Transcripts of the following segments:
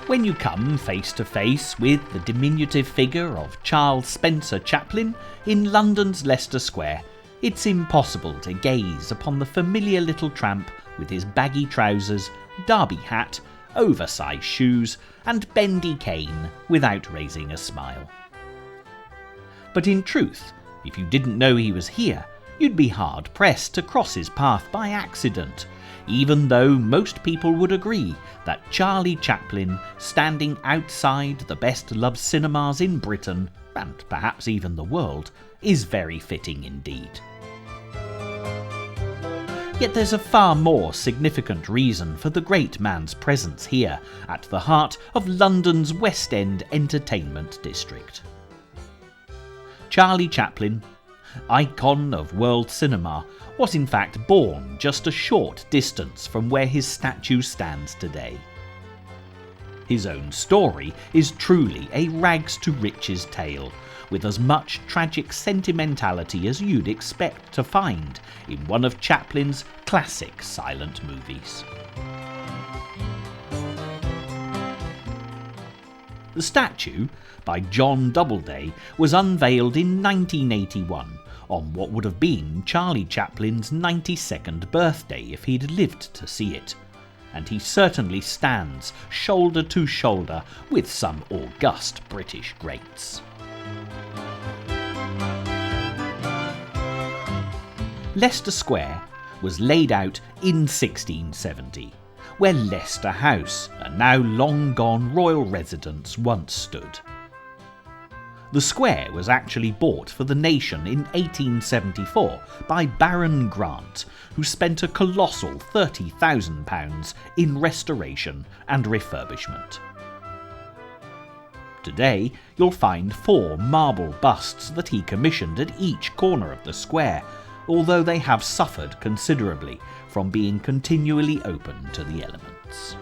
When you come face to face with the diminutive figure of Charles Spencer Chaplin in London's Leicester Square, it's impossible to gaze upon the familiar little tramp with his baggy trousers, derby hat, oversized shoes and bendy cane without raising a smile. But in truth, if you didn't know he was here, you'd be hard-pressed to cross his path by accident, even though most people would agree that Charlie Chaplin, standing outside the best-loved cinemas in Britain, and perhaps even the world, is very fitting indeed. Yet there's a far more significant reason for the great man's presence here, at the heart of London's West End entertainment district. Charlie Chaplin, icon of world cinema, was in fact born just a short distance from where his statue stands today. His own story is truly a rags-to-riches tale, with as much tragic sentimentality as you'd expect to find in one of Chaplin's classic silent movies. The statue, by John Doubleday, was unveiled in 1981 on what would have been Charlie Chaplin's 92nd birthday if he'd lived to see it, and he certainly stands shoulder to shoulder with some august British greats. Leicester Square was laid out in 1670, where Leicester House, a now long gone royal residence, once stood. The square was actually bought for the nation in 1874 by Baron Grant, who spent a colossal £30,000 in restoration and refurbishment. Today, you'll find 4 marble busts that he commissioned at each corner of the square, although they have suffered considerably from being continually open to the elements.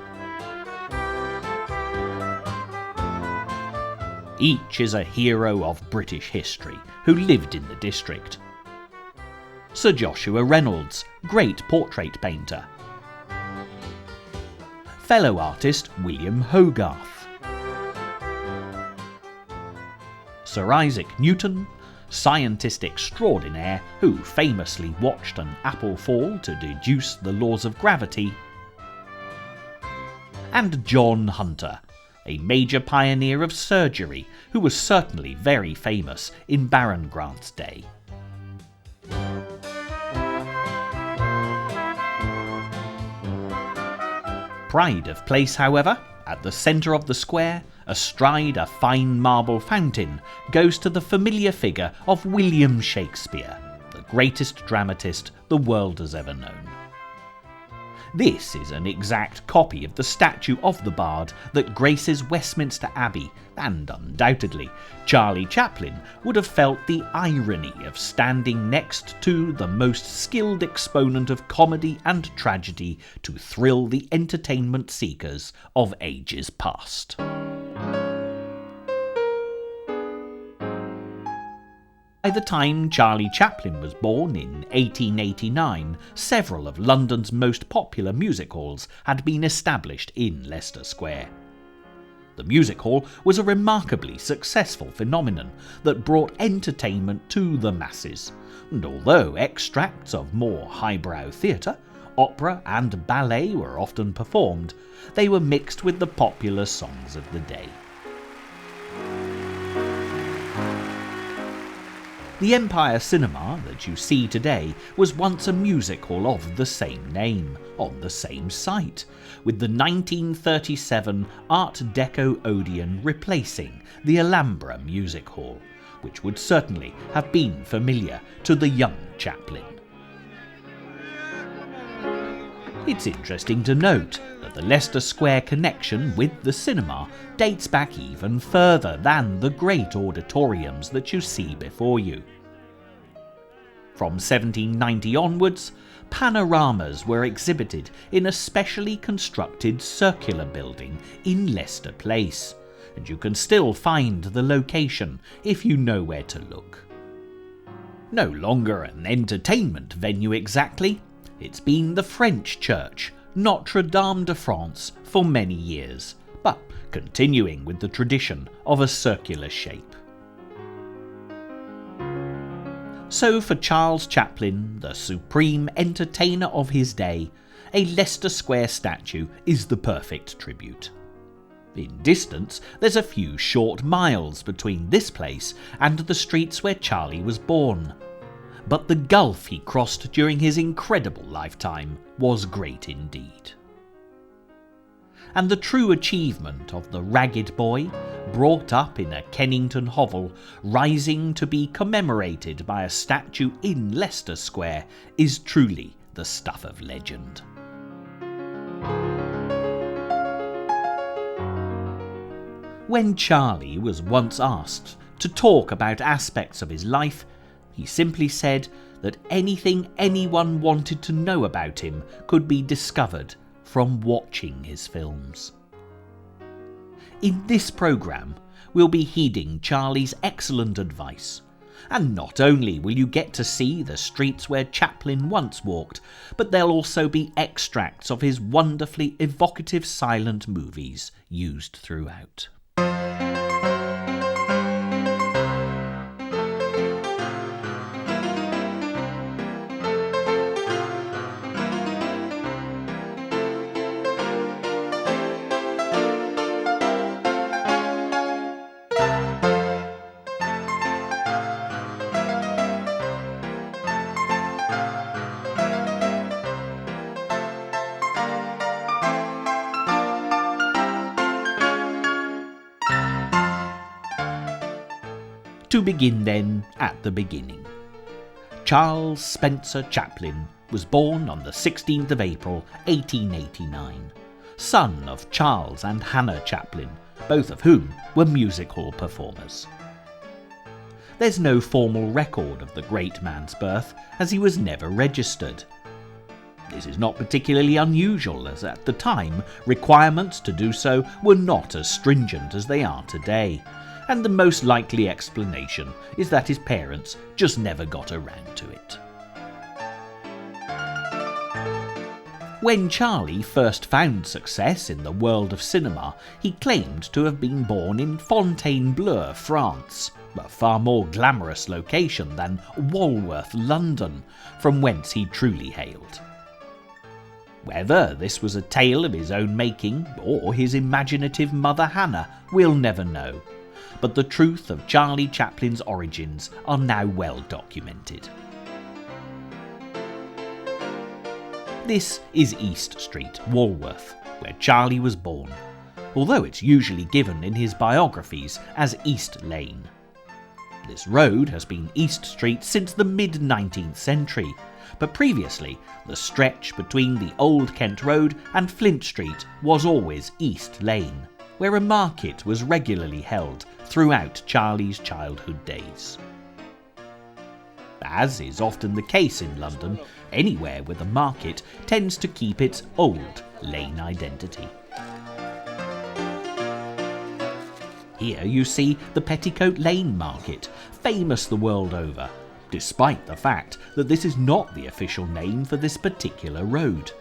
Each is a hero of British history who lived in the district. Sir Joshua Reynolds, great portrait painter. Fellow artist William Hogarth. Sir Isaac Newton, scientist extraordinaire who famously watched an apple fall to deduce the laws of gravity. And John Hunter, a major pioneer of surgery who was certainly very famous in Baron Grant's day. Pride of place, however, at the centre of the square, astride a fine marble fountain, goes to the familiar figure of William Shakespeare, the greatest dramatist the world has ever known. This is an exact copy of the statue of the bard that graces Westminster Abbey, and undoubtedly, Charlie Chaplin would have felt the irony of standing next to the most skilled exponent of comedy and tragedy to thrill the entertainment seekers of ages past. By the time Charlie Chaplin was born in 1889, several of London's most popular music halls had been established in Leicester Square. The music hall was a remarkably successful phenomenon that brought entertainment to the masses, and although extracts of more highbrow theatre, opera and ballet were often performed, they were mixed with the popular songs of the day. The Empire Cinema that you see today was once a music hall of the same name, on the same site, with the 1937 Art Deco Odeon replacing the Alhambra Music Hall, which would certainly have been familiar to the young Chaplin. It's interesting to note that the Leicester Square connection with the cinema dates back even further than the great auditoriums that you see before you. From 1790 onwards, panoramas were exhibited in a specially constructed circular building in Leicester Place, and you can still find the location if you know where to look. No longer an entertainment venue exactly, it's been the French church, Notre Dame de France, for many years, but continuing with the tradition of a circular shape. So for Charles Chaplin, the supreme entertainer of his day, a Leicester Square statue is the perfect tribute. In distance, there's a few short miles between this place and the streets where Charlie was born. But the gulf he crossed during his incredible lifetime was great indeed. And the true achievement of the ragged boy, brought up in a Kennington hovel, rising to be commemorated by a statue in Leicester Square, is truly the stuff of legend. When Charlie was once asked to talk about aspects of his life, he simply said that anything anyone wanted to know about him could be discovered from watching his films. In this programme, we'll be heeding Charlie's excellent advice, and not only will you get to see the streets where Chaplin once walked, but there'll also be extracts of his wonderfully evocative silent movies used throughout. To begin then at the beginning. Charles Spencer Chaplin was born on the 16th of April 1889, son of Charles and Hannah Chaplin, both of whom were music hall performers. There's no formal record of the great man's birth, as he was never registered. This is not particularly unusual, as at the time requirements to do so were not as stringent as they are today, and the most likely explanation is that his parents just never got around to it. When Charlie first found success in the world of cinema, he claimed to have been born in Fontainebleau, France, a far more glamorous location than Walworth, London, from whence he truly hailed. Whether this was a tale of his own making or his imaginative mother Hannah, we'll never know, but the truth of Charlie Chaplin's origins are now well documented. This is East Street, Walworth, where Charlie was born, although it's usually given in his biographies as East Lane. This road has been East Street since the mid-19th century, but previously the stretch between the Old Kent Road and Flint Street was always East Lane, where a market was regularly held throughout Charlie's childhood days. As is often the case in London, anywhere with a market tends to keep its old lane identity. Here you see the Petticoat Lane Market, famous the world over, despite the fact that this is not the official name for this particular road.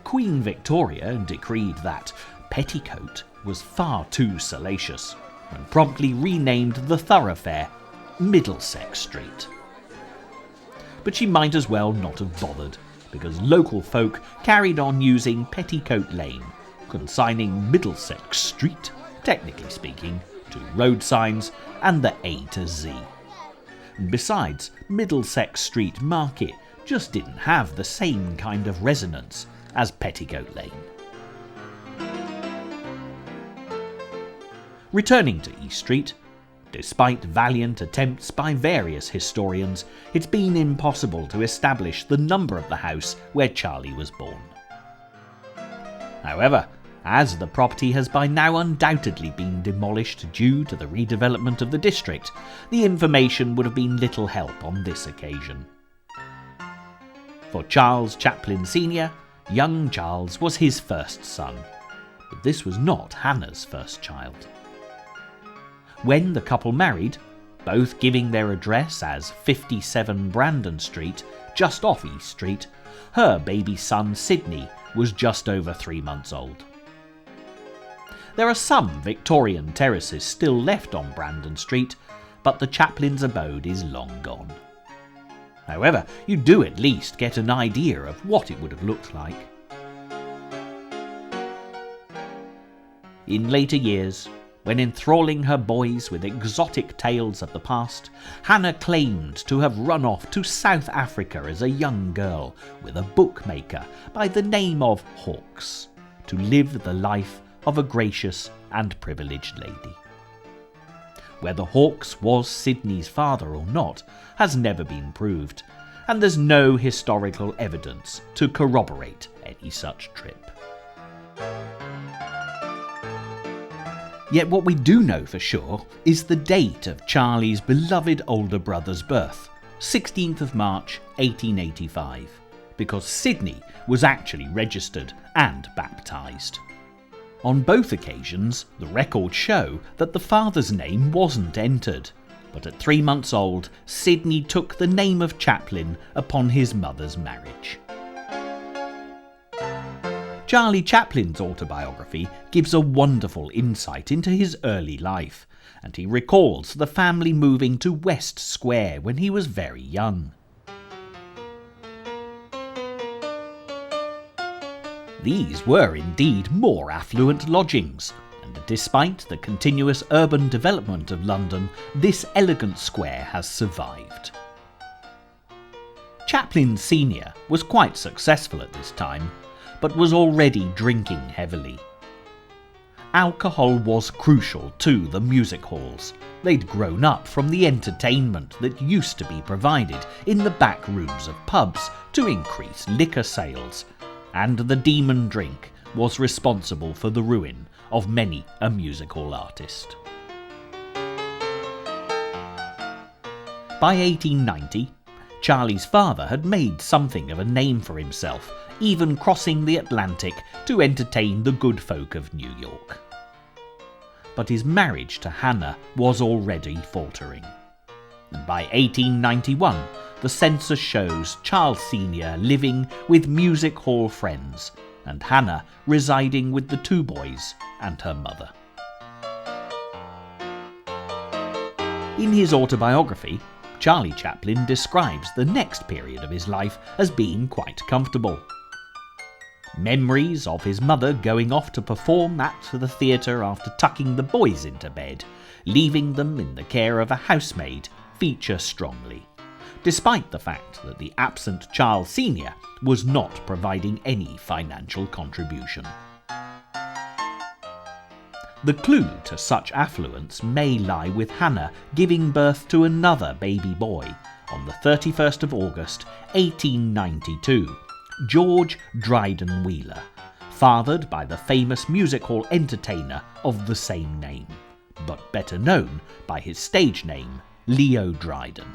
Queen Victoria decreed that Petticoat was far too salacious, and promptly renamed the thoroughfare Middlesex Street. But she might as well not have bothered, because local folk carried on using Petticoat Lane, consigning Middlesex Street, technically speaking, to road signs and the A to Z. And besides, Middlesex Street Market just didn't have the same kind of resonance as Petticoat Lane. Returning to East Street, despite valiant attempts by various historians, it's been impossible to establish the number of the house where Charlie was born. However, as the property has by now undoubtedly been demolished due to the redevelopment of the district, the information would have been little help on this occasion. For Charles Chaplin Sr., young Charles was his first son, but this was not Hannah's first child. When the couple married, both giving their address as 57 Brandon Street, just off East Street, her baby son Sidney was just over 3 months old. There are some Victorian terraces still left on Brandon Street, but the Chaplin's abode is long gone. However, you do at least get an idea of what it would have looked like. In later years, when enthralling her boys with exotic tales of the past, Hannah claimed to have run off to South Africa as a young girl with a bookmaker by the name of Hawkes, to live the life of a gracious and privileged lady. Whether Hawkes was Sidney's father or not has never been proved, and there's no historical evidence to corroborate any such trip. Yet what we do know for sure is the date of Charlie's beloved older brother's birth, 16th of March 1885, because Sidney was actually registered and baptised. On both occasions, the records show that the father's name wasn't entered, but at 3 months old, Sidney took the name of Chaplin upon his mother's marriage. Charlie Chaplin's autobiography gives a wonderful insight into his early life, and he recalls the family moving to West Square when he was very young. These were indeed more affluent lodgings, and despite the continuous urban development of London, this elegant square has survived. Chaplin Sr. was quite successful at this time, but was already drinking heavily. Alcohol was crucial to the music halls. They'd grown up from the entertainment that used to be provided in the back rooms of pubs to increase liquor sales, and the demon drink was responsible for the ruin of many a music hall artist. By 1890, Charlie's father had made something of a name for himself, even crossing the Atlantic to entertain the good folk of New York. But his marriage to Hannah was already faltering. And by 1891, the census shows Charles Sr. living with music hall friends, and Hannah residing with the 2 boys and her mother. In his autobiography, Charlie Chaplin describes the next period of his life as being quite comfortable. Memories of his mother going off to perform at the theatre after tucking the boys into bed, leaving them in the care of a housemaid, feature strongly, despite the fact that the absent Charles Sr. was not providing any financial contribution. The clue to such affluence may lie with Hannah giving birth to another baby boy on the 31st of August 1892, George Dryden Wheeler, fathered by the famous music hall entertainer of the same name, but better known by his stage name, Leo Dryden.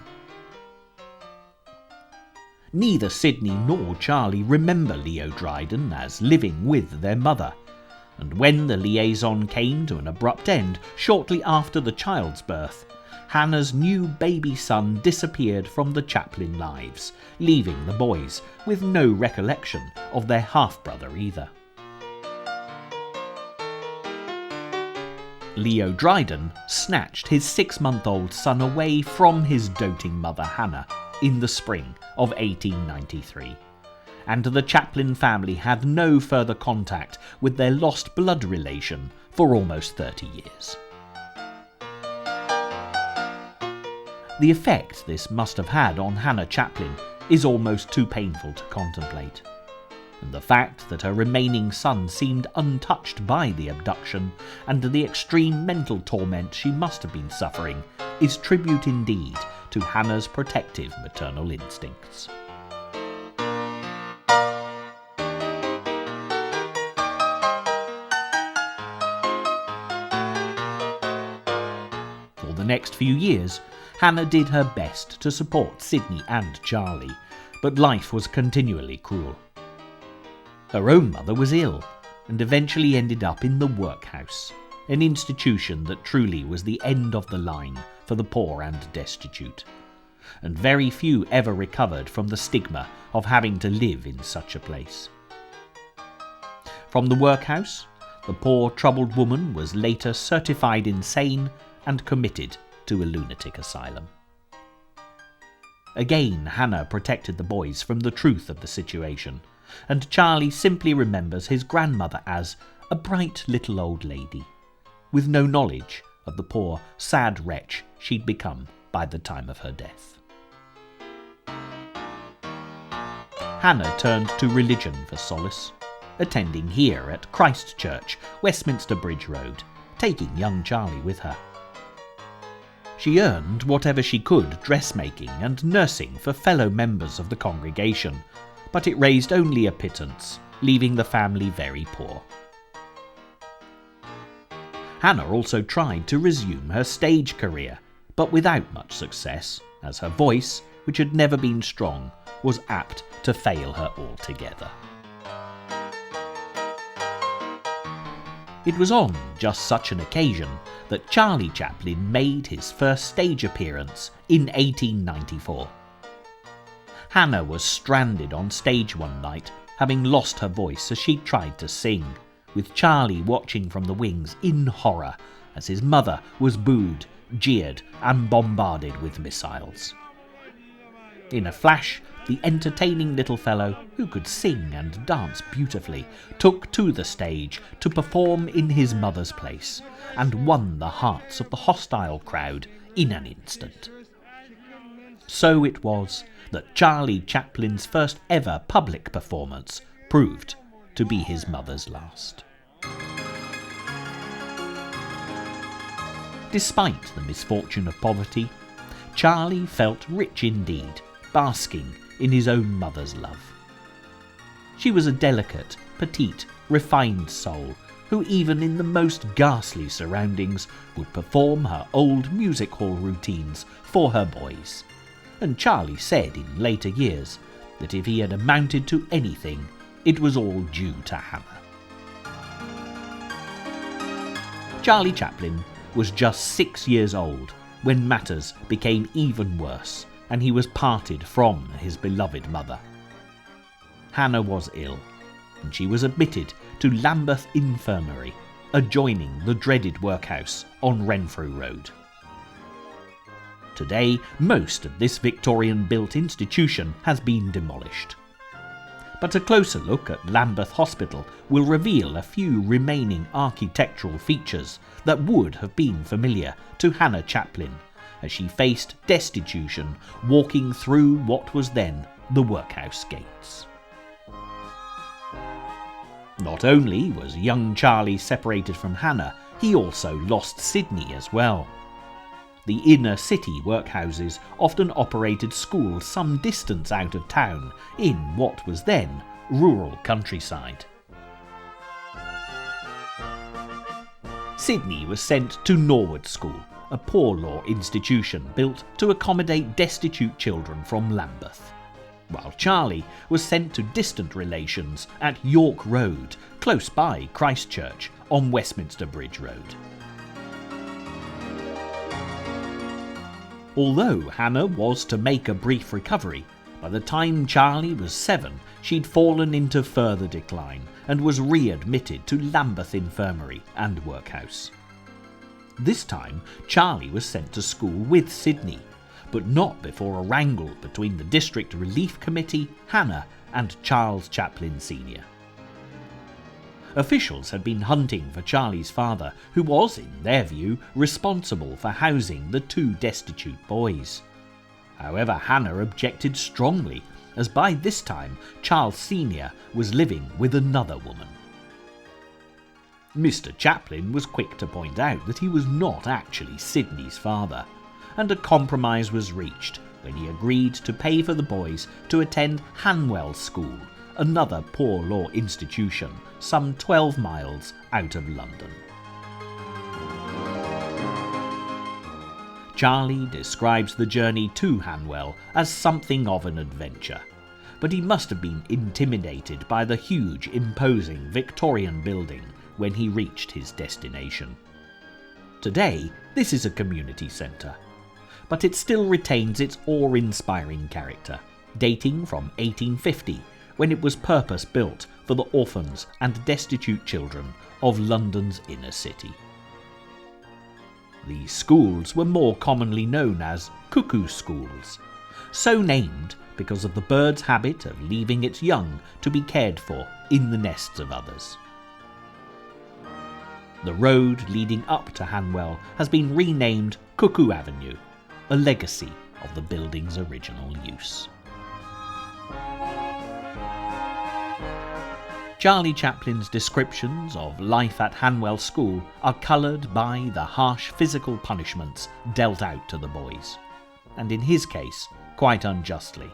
Neither Sidney nor Charlie remember Leo Dryden as living with their mother, and when the liaison came to an abrupt end shortly after the child's birth, Hannah's new baby son disappeared from the Chaplin lives, leaving the boys with no recollection of their half-brother either. Leo Dryden snatched his 6-month-old son away from his doting mother Hannah in the spring of 1893, and the Chaplin family had no further contact with their lost blood relation for almost 30 years. The effect this must have had on Hannah Chaplin is almost too painful to contemplate, and the fact that her remaining son seemed untouched by the abduction and the extreme mental torment she must have been suffering is tribute indeed to Hannah's protective maternal instincts. For the next few years, Hannah did her best to support Sidney and Charlie, but life was continually cruel. Her own mother was ill, and eventually ended up in the workhouse, an institution that truly was the end of the line for the poor and destitute, and very few ever recovered from the stigma of having to live in such a place. From the workhouse, The poor troubled woman was later certified insane and committed to a lunatic asylum. Again, Hannah protected the boys from the truth of the situation, and Charlie simply remembers his grandmother as a bright little old lady, with no knowledge of the poor, sad wretch she'd become by the time of her death. Hannah turned to religion for solace, attending here at Christ Church, Westminster Bridge Road, taking young Charlie with her. She earned whatever she could dressmaking and nursing for fellow members of the congregation, but it raised only a pittance, leaving the family very poor. Hannah also tried to resume her stage career, but without much success, as her voice, which had never been strong, was apt to fail her altogether. It was on just such an occasion that Charlie Chaplin made his first stage appearance in 1894. Hannah was stranded on stage one night, having lost her voice as she tried to sing, with Charlie watching from the wings in horror as his mother was booed, jeered and bombarded with missiles. In a flash, the entertaining little fellow, who could sing and dance beautifully, took to the stage to perform in his mother's place, and won the hearts of the hostile crowd in an instant. So it was that Charlie Chaplin's first ever public performance proved to be his mother's last. Despite the misfortune of poverty, Charlie felt rich indeed, basking in his own mother's love. She was a delicate, petite, refined soul who even in the most ghastly surroundings would perform her old music hall routines for her boys. And Charlie said in later years that if he had amounted to anything, it was all due to Hannah. Charlie Chaplin was just 6 years old when matters became even worse and he was parted from his beloved mother. Hannah was ill, and she was admitted to Lambeth Infirmary, adjoining the dreaded workhouse on Renfrew Road. Today, most of this Victorian-built institution has been demolished. But a closer look at Lambeth Hospital will reveal a few remaining architectural features that would have been familiar to Hannah Chaplin as she faced destitution walking through what was then the workhouse gates. Not only was young Charlie separated from Hannah, he also lost Sydney as well. The inner city workhouses often operated schools some distance out of town in what was then rural countryside. Sydney was sent to Norwood School, a poor law institution built to accommodate destitute children from Lambeth, while Charlie was sent to distant relations at York Road, close by Christchurch on Westminster Bridge Road. Although Hannah was to make a brief recovery, by the time Charlie was 7, she'd fallen into further decline and was readmitted to Lambeth Infirmary and Workhouse. This time, Charlie was sent to school with Sydney, but not before a wrangle between the District Relief Committee, Hannah, and Charles Chaplin Sr. Officials had been hunting for Charlie's father, who was, in their view, responsible for housing the 2 destitute boys. However, Hannah objected strongly, as by this time Charles Sr. was living with another woman. Mr. Chaplin was quick to point out that he was not actually Sydney's father, and a compromise was reached when he agreed to pay for the boys to attend Hanwell School, another poor law institution some 12 miles out of London. Charlie describes the journey to Hanwell as something of an adventure, but he must have been intimidated by the huge, imposing Victorian building when he reached his destination. Today, this is a community centre, but it still retains its awe-inspiring character, dating from 1850, when it was purpose-built for the orphans and destitute children of London's inner city. These schools were more commonly known as cuckoo schools, so named because of the bird's habit of leaving its young to be cared for in the nests of others. The road leading up to Hanwell has been renamed Cuckoo Avenue, a legacy of the building's original use. Charlie Chaplin's descriptions of life at Hanwell School are coloured by the harsh physical punishments dealt out to the boys, and in his case, quite unjustly,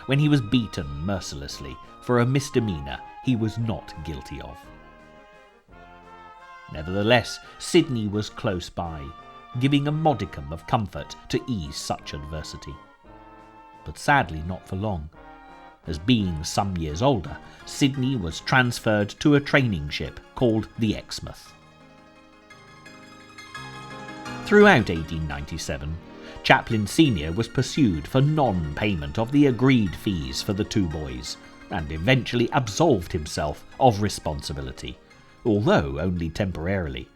when he was beaten mercilessly for a misdemeanour he was not guilty of. Nevertheless, Sydney was close by, giving a modicum of comfort to ease such adversity. But sadly not for long, as being some years older, Sydney was transferred to a training ship called the Exmouth. Throughout 1897, Chaplin Sr. was pursued for non-payment of the agreed fees for the two boys, and eventually absolved himself of responsibility, although only temporarily,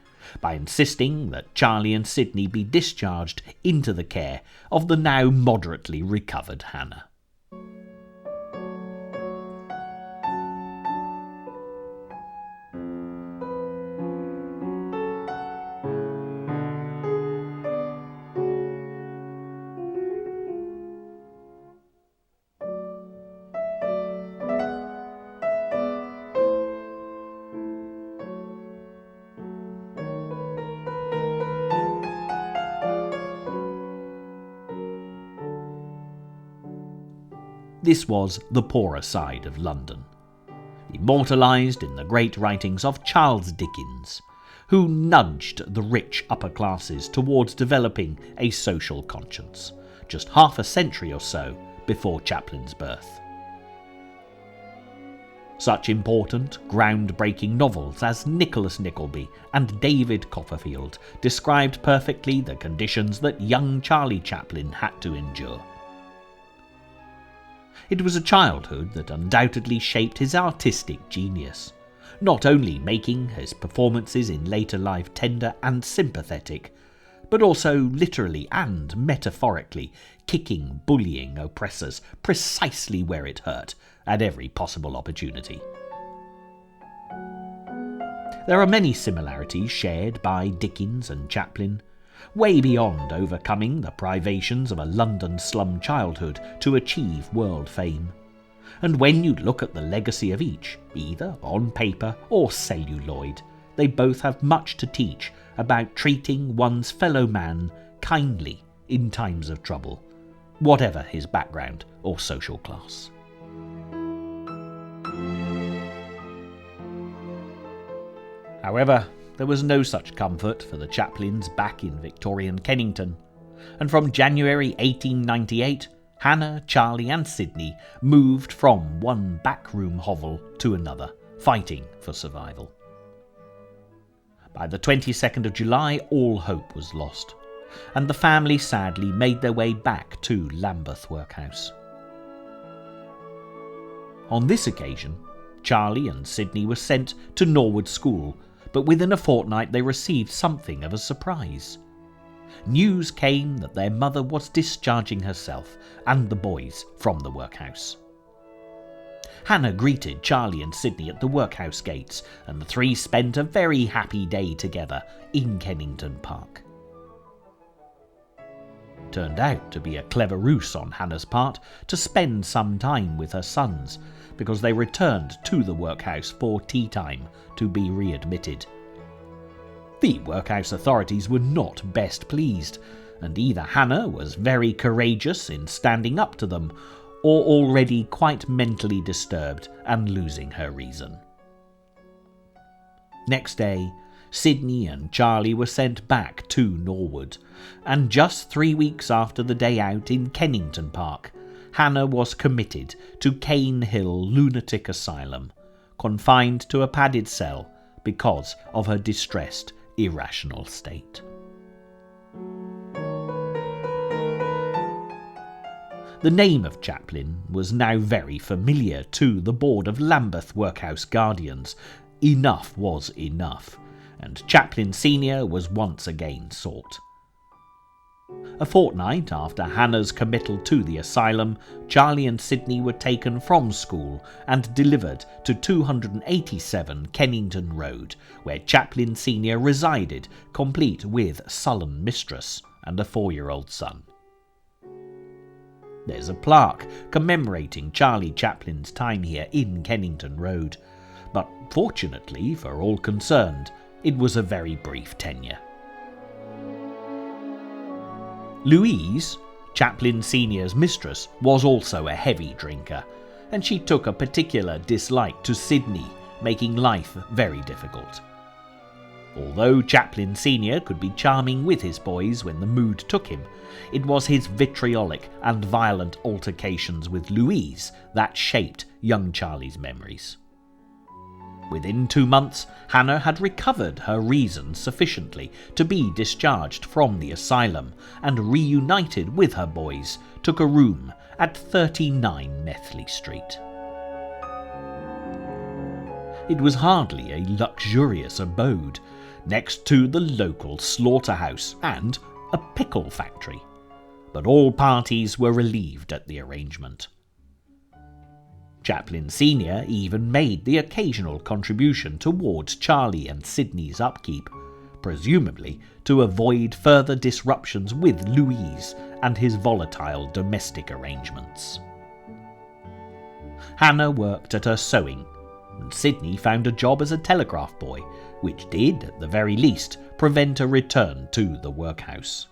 by insisting that Charlie and Sydney be discharged into the care of the now moderately recovered Hannah. This was the poorer side of London, immortalised in the great writings of Charles Dickens, who nudged the rich upper classes towards developing a social conscience, just half a century or so before Chaplin's birth. Such important, groundbreaking novels as Nicholas Nickleby and David Copperfield described perfectly the conditions that young Charlie Chaplin had to endure. It was a childhood that undoubtedly shaped his artistic genius, not only making his performances in later life tender and sympathetic, but also literally and metaphorically kicking bullying oppressors precisely where it hurt at every possible opportunity. There are many similarities shared by Dickens and Chaplin, way beyond overcoming the privations of a London slum childhood to achieve world fame. And when you look at the legacy of each, either on paper or celluloid, they both have much to teach about treating one's fellow man kindly in times of trouble, whatever his background or social class. However, there was no such comfort for the Chaplins back in Victorian Kennington, and from January 1898, Hannah, Charlie and Sydney moved from one backroom hovel to another, fighting for survival. By the 22nd of July, all hope was lost, and the family sadly made their way back to Lambeth Workhouse. On this occasion, Charlie and Sydney were sent to Norwood School, but within a fortnight they received something of a surprise. News came that their mother was discharging herself and the boys from the workhouse. Hannah greeted Charlie and Sydney at the workhouse gates, and the three spent a very happy day together in Kennington Park. Turned out to be a clever ruse on Hannah's part to spend some time with her sons, because they returned to the workhouse for tea time to be readmitted. The workhouse authorities were not best pleased, and either Hannah was very courageous in standing up to them, or already quite mentally disturbed and losing her reason. Next day, Sydney and Charlie were sent back to Norwood, and just 3 weeks after the day out in Kennington Park, Hannah was committed to Cane Hill Lunatic Asylum, confined to a padded cell because of her distressed, irrational state. The name of Chaplin was now very familiar to the board of Lambeth Workhouse Guardians. Enough was enough, and Chaplin Senior was once again sought. A fortnight after Hannah's committal to the asylum, Charlie and Sidney were taken from school and delivered to 287 Kennington Road, where Chaplin Senior resided, complete with sullen mistress and a 4-year-old son. There's a plaque commemorating Charlie Chaplin's time here in Kennington Road, but fortunately for all concerned, it was a very brief tenure. Louise, Chaplin Senior's mistress, was also a heavy drinker, and she took a particular dislike to Sidney, making life very difficult. Although Chaplin Senior could be charming with his boys when the mood took him, it was his vitriolic and violent altercations with Louise that shaped young Charlie's memories. Within 2 months, Hannah had recovered her reason sufficiently to be discharged from the asylum and, reunited with her boys, took a room at 39 Methley Street. It was hardly a luxurious abode, next to the local slaughterhouse and a pickle factory, but all parties were relieved at the arrangement. Chaplin Senior even made the occasional contribution towards Charlie and Sidney's upkeep, presumably to avoid further disruptions with Louise and his volatile domestic arrangements. Hannah worked at her sewing, and Sidney found a job as a telegraph boy, which did, at the very least, prevent a return to the workhouse.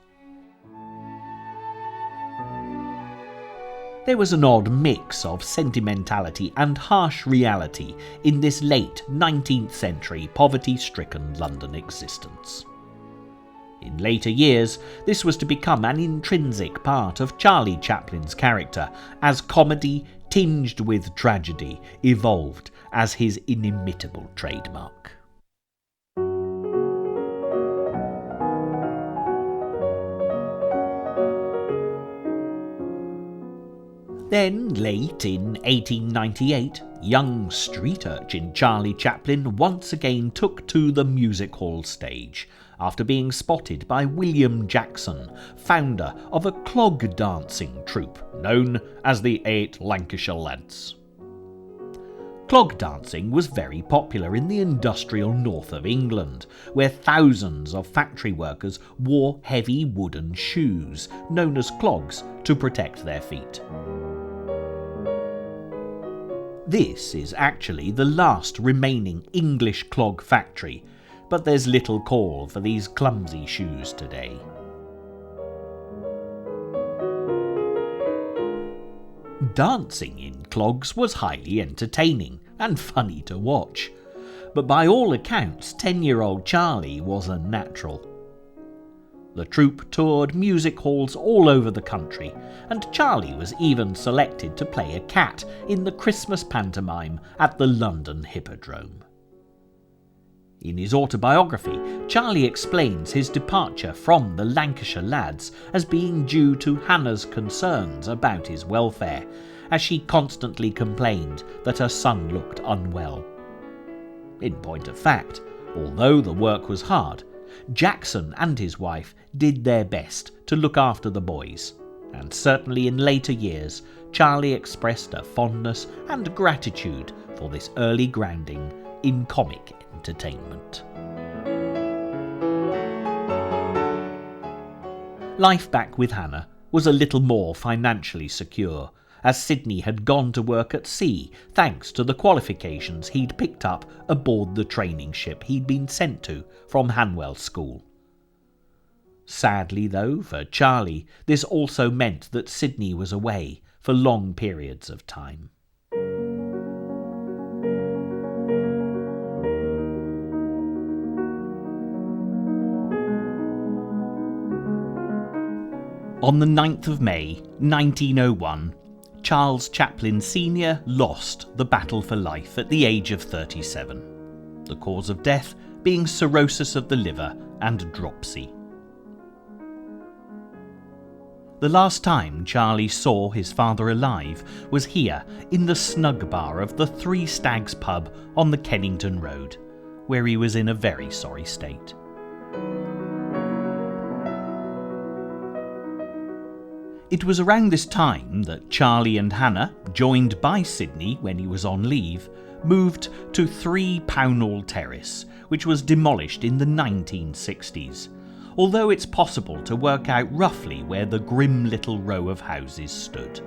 There was an odd mix of sentimentality and harsh reality in this late 19th century poverty-stricken London existence. In later years, this was to become an intrinsic part of Charlie Chaplin's character, as comedy tinged with tragedy evolved as his inimitable trademark. Then, late in 1898, young street urchin Charlie Chaplin once again took to the music hall stage, after being spotted by William Jackson, founder of a clog dancing troupe known as the 8 Lancashire Lads. Clog dancing was very popular in the industrial north of England, where thousands of factory workers wore heavy wooden shoes, known as clogs, to protect their feet. This is actually the last remaining English clog factory, but there's little call for these clumsy shoes today. Dancing in clogs was highly entertaining and funny to watch, but by all accounts 10-year-old Charlie was a natural. The troupe toured music halls all over the country, and Charlie was even selected to play a cat in the Christmas pantomime at the London Hippodrome. In his autobiography, Charlie explains his departure from the Lancashire Lads as being due to Hannah's concerns about his welfare, as she constantly complained that her son looked unwell. In point of fact, although the work was hard, Jackson and his wife did their best to look after the boys, and certainly in later years, Charlie expressed a fondness and gratitude for this early grounding in comic entertainment. Life back with Hannah was a little more financially secure, as Sidney had gone to work at sea thanks to the qualifications he'd picked up aboard the training ship he'd been sent to from Hanwell School. Sadly, though, for Charlie, this also meant that Sidney was away for long periods of time. On the 9th of May, 1901, Charles Chaplin Senior lost the battle for life at the age of 37, the cause of death being cirrhosis of the liver and dropsy. The last time Charlie saw his father alive was here in the snug bar of the Three Stags pub on the Kennington Road, where he was in a very sorry state. It was around this time that Charlie and Hannah, joined by Sydney when he was on leave, moved to 3 Pownall Terrace, which was demolished in the 1960s, although it's possible to work out roughly where the grim little row of houses stood.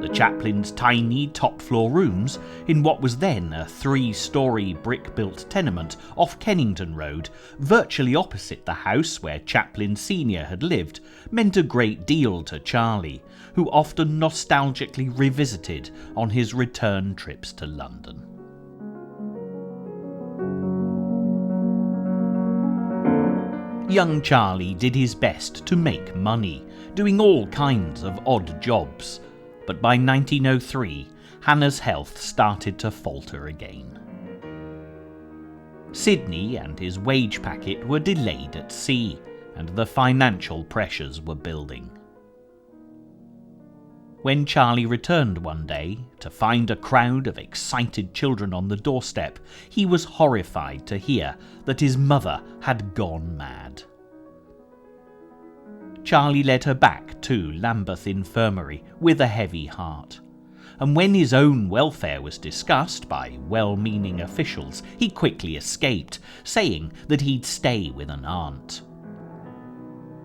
The Chaplin's tiny top-floor rooms, in what was then a 3-storey brick-built tenement off Kennington Road, virtually opposite the house where Chaplin Sr. had lived, meant a great deal to Charlie, who often nostalgically revisited on his return trips to London. Young Charlie did his best to make money, doing all kinds of odd jobs, but by 1903, Hannah's health started to falter again. Sydney and his wage packet were delayed at sea, and the financial pressures were building. When Charlie returned one day to find a crowd of excited children on the doorstep, he was horrified to hear that his mother had gone mad. Charlie led her back to Lambeth Infirmary with a heavy heart, and when his own welfare was discussed by well-meaning officials, he quickly escaped, saying that he'd stay with an aunt.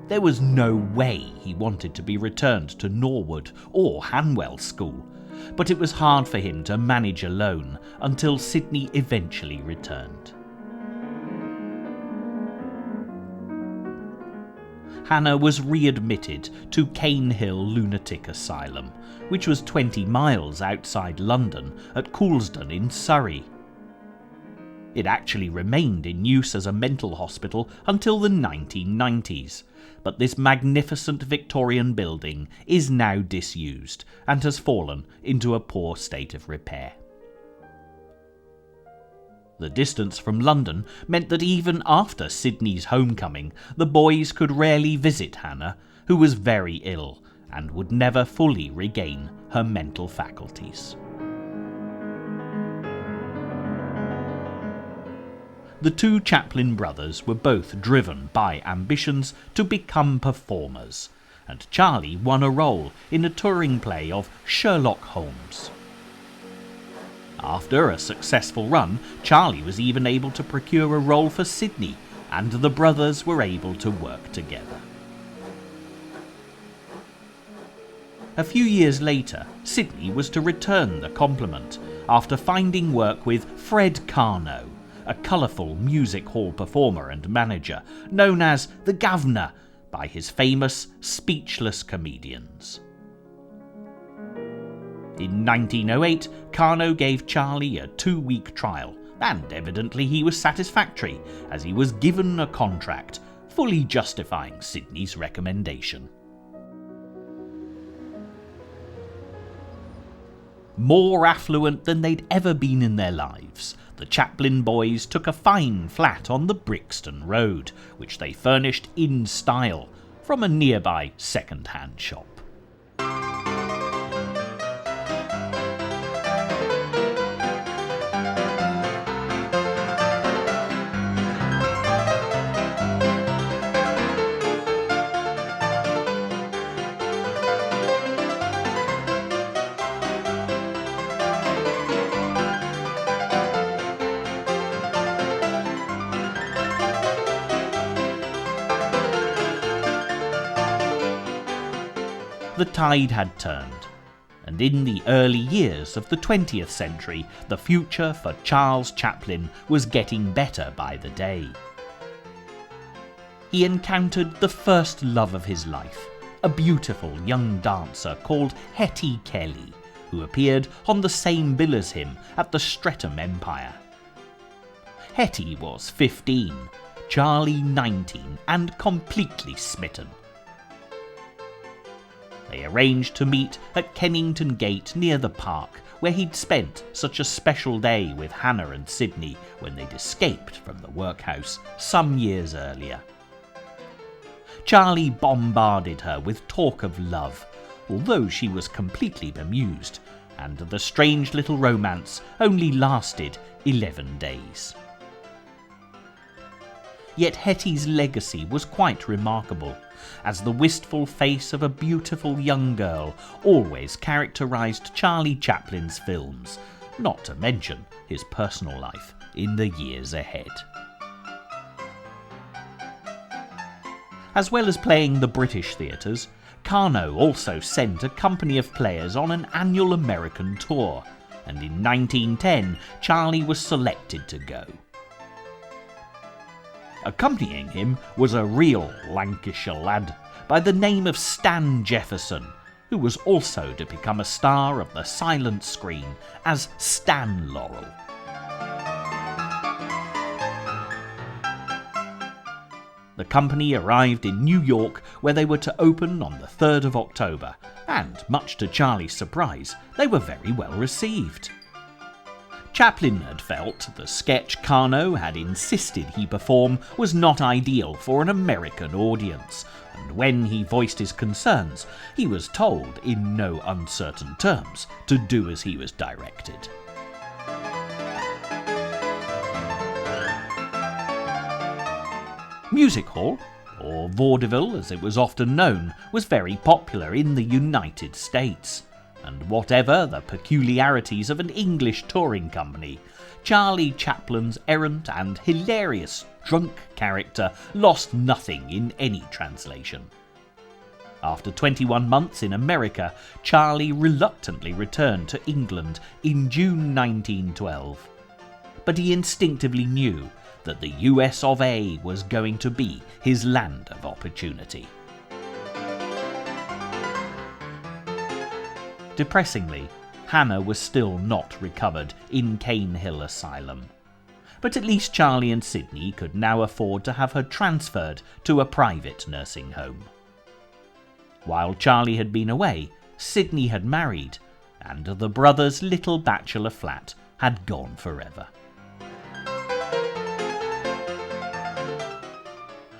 There was no way he wanted to be returned to Norwood or Hanwell School, but it was hard for him to manage alone until Sydney eventually returned. Hannah was readmitted to Cane Hill Lunatic Asylum, which was 20 miles outside London at Coulsdon in Surrey. It actually remained in use as a mental hospital until the 1990s, but this magnificent Victorian building is now disused and has fallen into a poor state of repair. The distance from London meant that even after Sydney's homecoming, the boys could rarely visit Hannah, who was very ill and would never fully regain her mental faculties. The two Chaplin brothers were both driven by ambitions to become performers, and Charlie won a role in a touring play of Sherlock Holmes. After a successful run, Charlie was even able to procure a role for Sydney, and the brothers were able to work together. A few years later, Sydney was to return the compliment after finding work with Fred Carno, a colourful music hall performer and manager known as the Governor by his famous speechless comedians. In 1908, Carno gave Charlie a 2-week trial, and evidently he was satisfactory, as he was given a contract, fully justifying Sydney's recommendation. More affluent than they'd ever been in their lives, the Chaplin boys took a fine flat on the Brixton Road, which they furnished in style from a nearby second-hand shop. The tide had turned, and in the early years of the 20th century, the future for Charles Chaplin was getting better by the day. He encountered the first love of his life, a beautiful young dancer called Hetty Kelly, who appeared on the same bill as him at the Streatham Empire. Hetty was 15, Charlie 19, and completely smitten. They arranged to meet at Kennington Gate near the park, where he'd spent such a special day with Hannah and Sydney when they'd escaped from the workhouse some years earlier. Charlie bombarded her with talk of love, although she was completely bemused, and the strange little romance only lasted 11 days. Yet Hetty's legacy was quite remarkable, as the wistful face of a beautiful young girl always characterised Charlie Chaplin's films, not to mention his personal life in the years ahead. As well as playing the British theatres, Carno also sent a company of players on an annual American tour, and in 1910 Charlie was selected to go. Accompanying him was a real Lancashire lad by the name of Stan Jefferson, who was also to become a star of the silent screen as Stan Laurel. The company arrived in New York, where they were to open on the 3rd of October, and much to Charlie's surprise, they were very well received. Chaplin had felt the sketch Carno had insisted he perform was not ideal for an American audience, and when he voiced his concerns, he was told in no uncertain terms to do as he was directed. Music hall, or vaudeville as it was often known, was very popular in the United States. And whatever the peculiarities of an English touring company, Charlie Chaplin's errant and hilarious drunk character lost nothing in any translation. After 21 months in America, Charlie reluctantly returned to England in June 1912. But he instinctively knew that the US of A was going to be his land of opportunity. Depressingly, Hannah was still not recovered in Cane Hill Asylum. But at least Charlie and Sidney could now afford to have her transferred to a private nursing home. While Charlie had been away, Sidney had married, and the brothers' little bachelor flat had gone forever.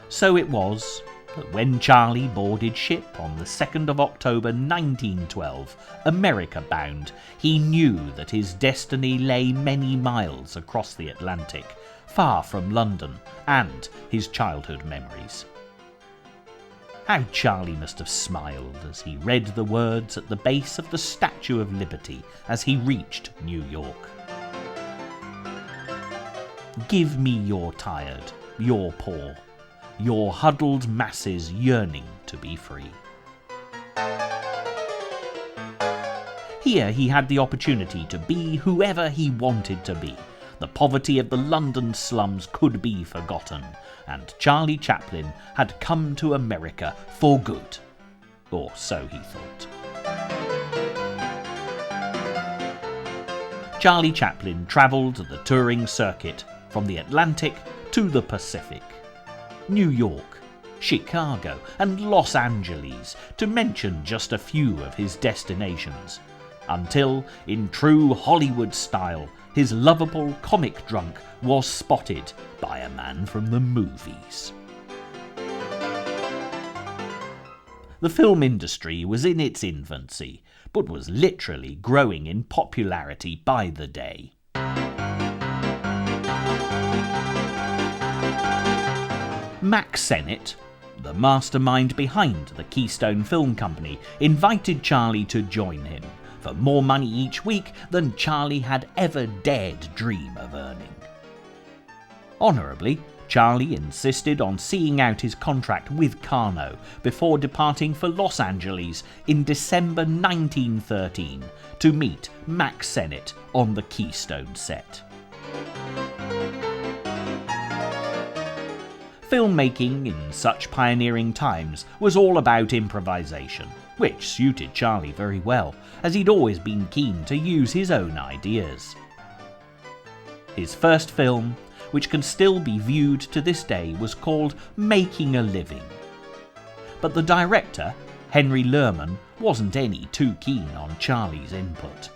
So it was that when Charlie boarded ship on the 2nd of October 1912, America bound, he knew that his destiny lay many miles across the Atlantic, far from London and his childhood memories. How Charlie must have smiled as he read the words at the base of the Statue of Liberty as he reached New York. Give me your tired, your poor, your huddled masses yearning to be free. Here he had the opportunity to be whoever he wanted to be. The poverty of the London slums could be forgotten, and Charlie Chaplin had come to America for good. Or so he thought. Charlie Chaplin travelled the touring circuit from the Atlantic to the Pacific. New York, Chicago, and Los Angeles, to mention just a few of his destinations, until, in true Hollywood style, his lovable comic drunk was spotted by a man from the movies. The film industry was in its infancy, but was literally growing in popularity by the day. Mack Sennett, the mastermind behind the Keystone Film Company, invited Charlie to join him for more money each week than Charlie had ever dared dream of earning. Honourably, Charlie insisted on seeing out his contract with Carno before departing for Los Angeles in December 1913 to meet Mack Sennett on the Keystone set. Filmmaking in such pioneering times was all about improvisation, which suited Charlie very well, as he'd always been keen to use his own ideas. His first film, which can still be viewed to this day, was called Making a Living. But the director, Henry Lerman, wasn't any too keen on Charlie's input.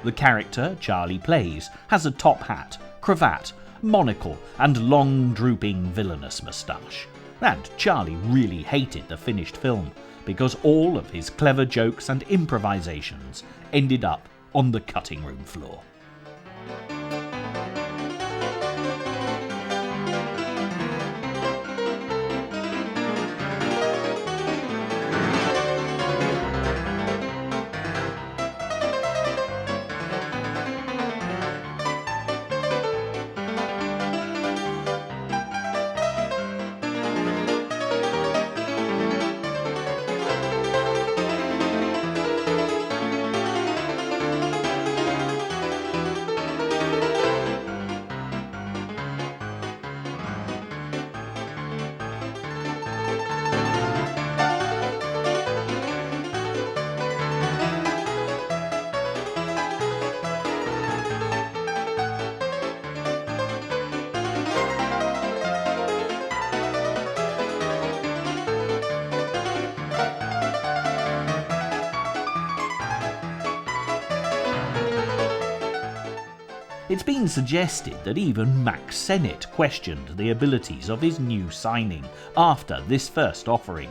The character Charlie plays has a top hat, cravat, monocle and long drooping villainous moustache. And Charlie really hated the finished film, because all of his clever jokes and improvisations ended up on the cutting room floor. It's been suggested that even Max Sennett questioned the abilities of his new signing after this first offering.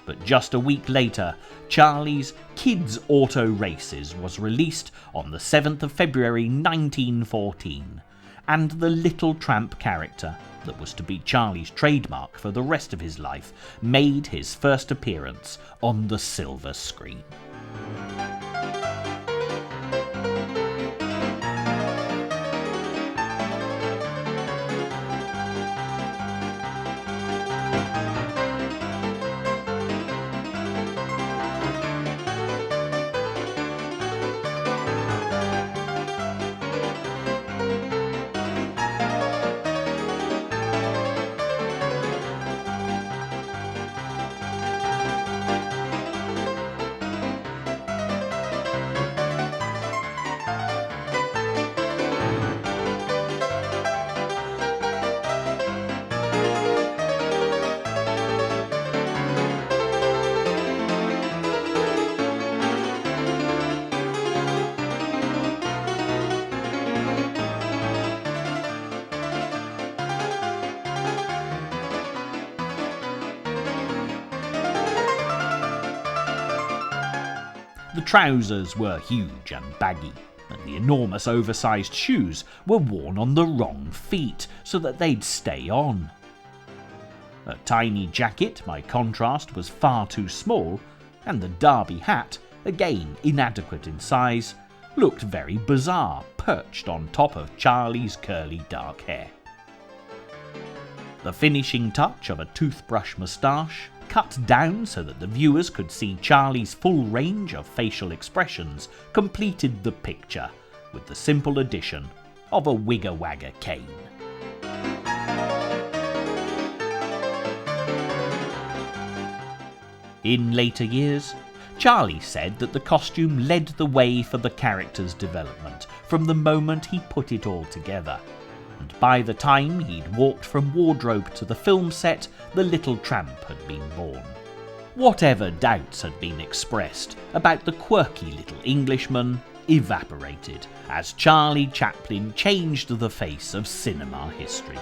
But just a week later, Charlie's Kids Auto Races was released on the 7th of February 1914, and the little tramp character that was to be Charlie's trademark for the rest of his life made his first appearance on the silver screen. The trousers were huge and baggy, and the enormous oversized shoes were worn on the wrong feet so that they'd stay on. A tiny jacket, by contrast, was far too small, and the derby hat, again inadequate in size, looked very bizarre perched on top of Charlie's curly dark hair. The finishing touch of a toothbrush moustache, cut down so that the viewers could see Charlie's full range of facial expressions, completed the picture, with the simple addition of a wigger-wagger cane. In later years, Charlie said that the costume led the way for the character's development from the moment he put it all together, and by the time he'd walked from wardrobe to the film set, the little tramp had been born. Whatever doubts had been expressed about the quirky little Englishman evaporated as Charlie Chaplin changed the face of cinema history.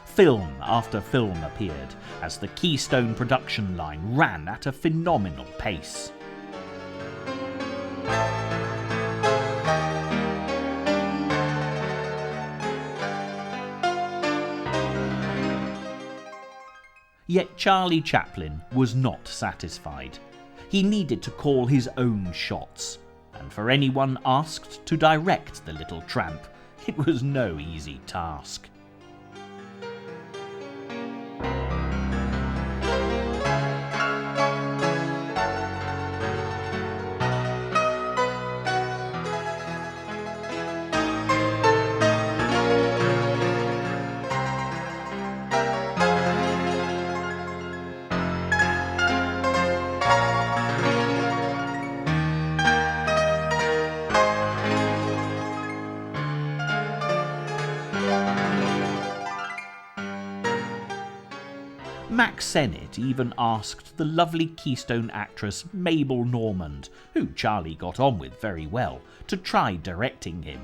Film after film appeared as the Keystone production line ran at a phenomenal pace. Yet Charlie Chaplin was not satisfied. He needed to call his own shots, and for anyone asked to direct the little tramp, it was no easy task. Mack Sennett even asked the lovely Keystone actress Mabel Normand, who Charlie got on with very well, to try directing him.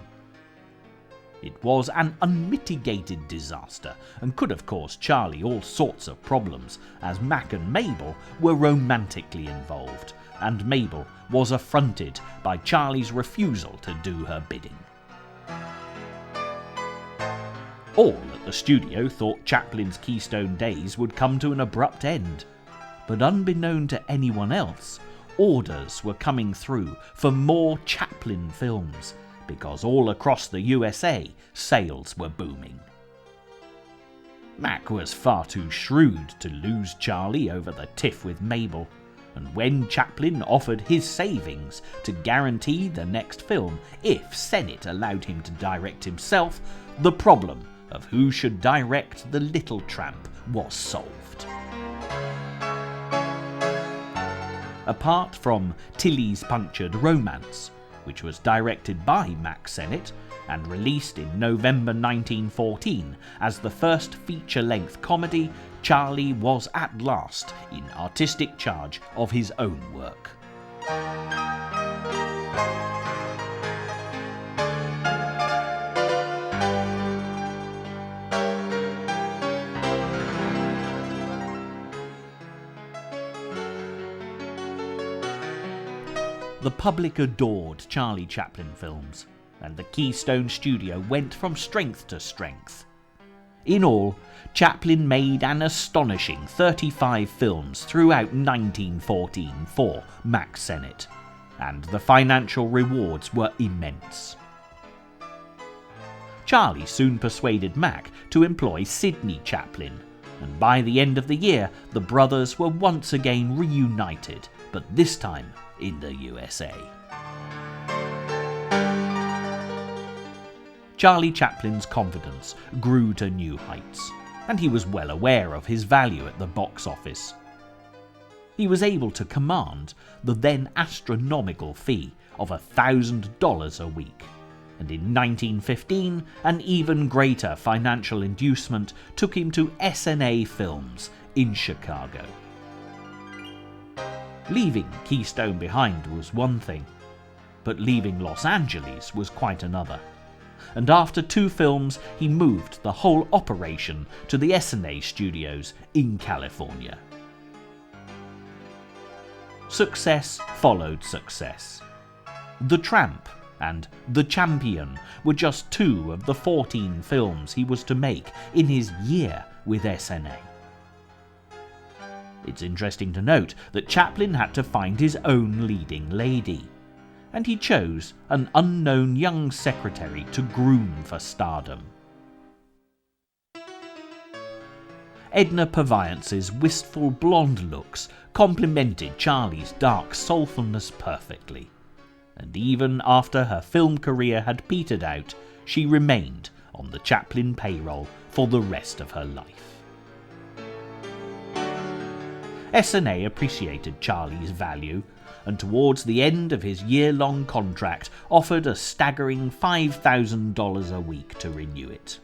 It was an unmitigated disaster and could have caused Charlie all sorts of problems, as Mack and Mabel were romantically involved, and Mabel was affronted by Charlie's refusal to do her bidding. All at the studio thought Chaplin's Keystone days would come to an abrupt end, but unbeknown to anyone else, orders were coming through for more Chaplin films, because all across the USA, sales were booming. Mack was far too shrewd to lose Charlie over the tiff with Mabel, and when Chaplin offered his savings to guarantee the next film if Sennett allowed him to direct himself, the problem of who should direct The Little Tramp was solved. Apart from Tilly's Punctured Romance, which was directed by Mack Sennett and released in November 1914 as the first feature-length comedy, Charlie was at last in artistic charge of his own work. The public adored Charlie Chaplin films, and the Keystone studio went from strength to strength. In all, Chaplin made an astonishing 35 films throughout 1914 for Mack Sennett, and the financial rewards were immense. Charlie soon persuaded Mack to employ Sidney Chaplin, and by the end of the year the brothers were once again reunited, but this time in the USA. Charlie Chaplin's confidence grew to new heights, and he was well aware of his value at the box office. He was able to command the then astronomical fee of $1,000 a week, and in 1915 an even greater financial inducement took him to S&A Films in Chicago. Leaving Keystone behind was one thing, but leaving Los Angeles was quite another. And after 2 films, he moved the whole operation to the S&A studios in California. Success followed success. The Tramp and The Champion were just 2 of the 14 films he was to make in his year with S&A. It's interesting to note that Chaplin had to find his own leading lady, and he chose an unknown young secretary to groom for stardom. Edna Purviance's wistful blonde looks complemented Charlie's dark soulfulness perfectly, and even after her film career had petered out, she remained on the Chaplin payroll for the rest of her life. S&A appreciated Charlie's value, and towards the end of his year-long contract offered a staggering $5,000 a week to renew it.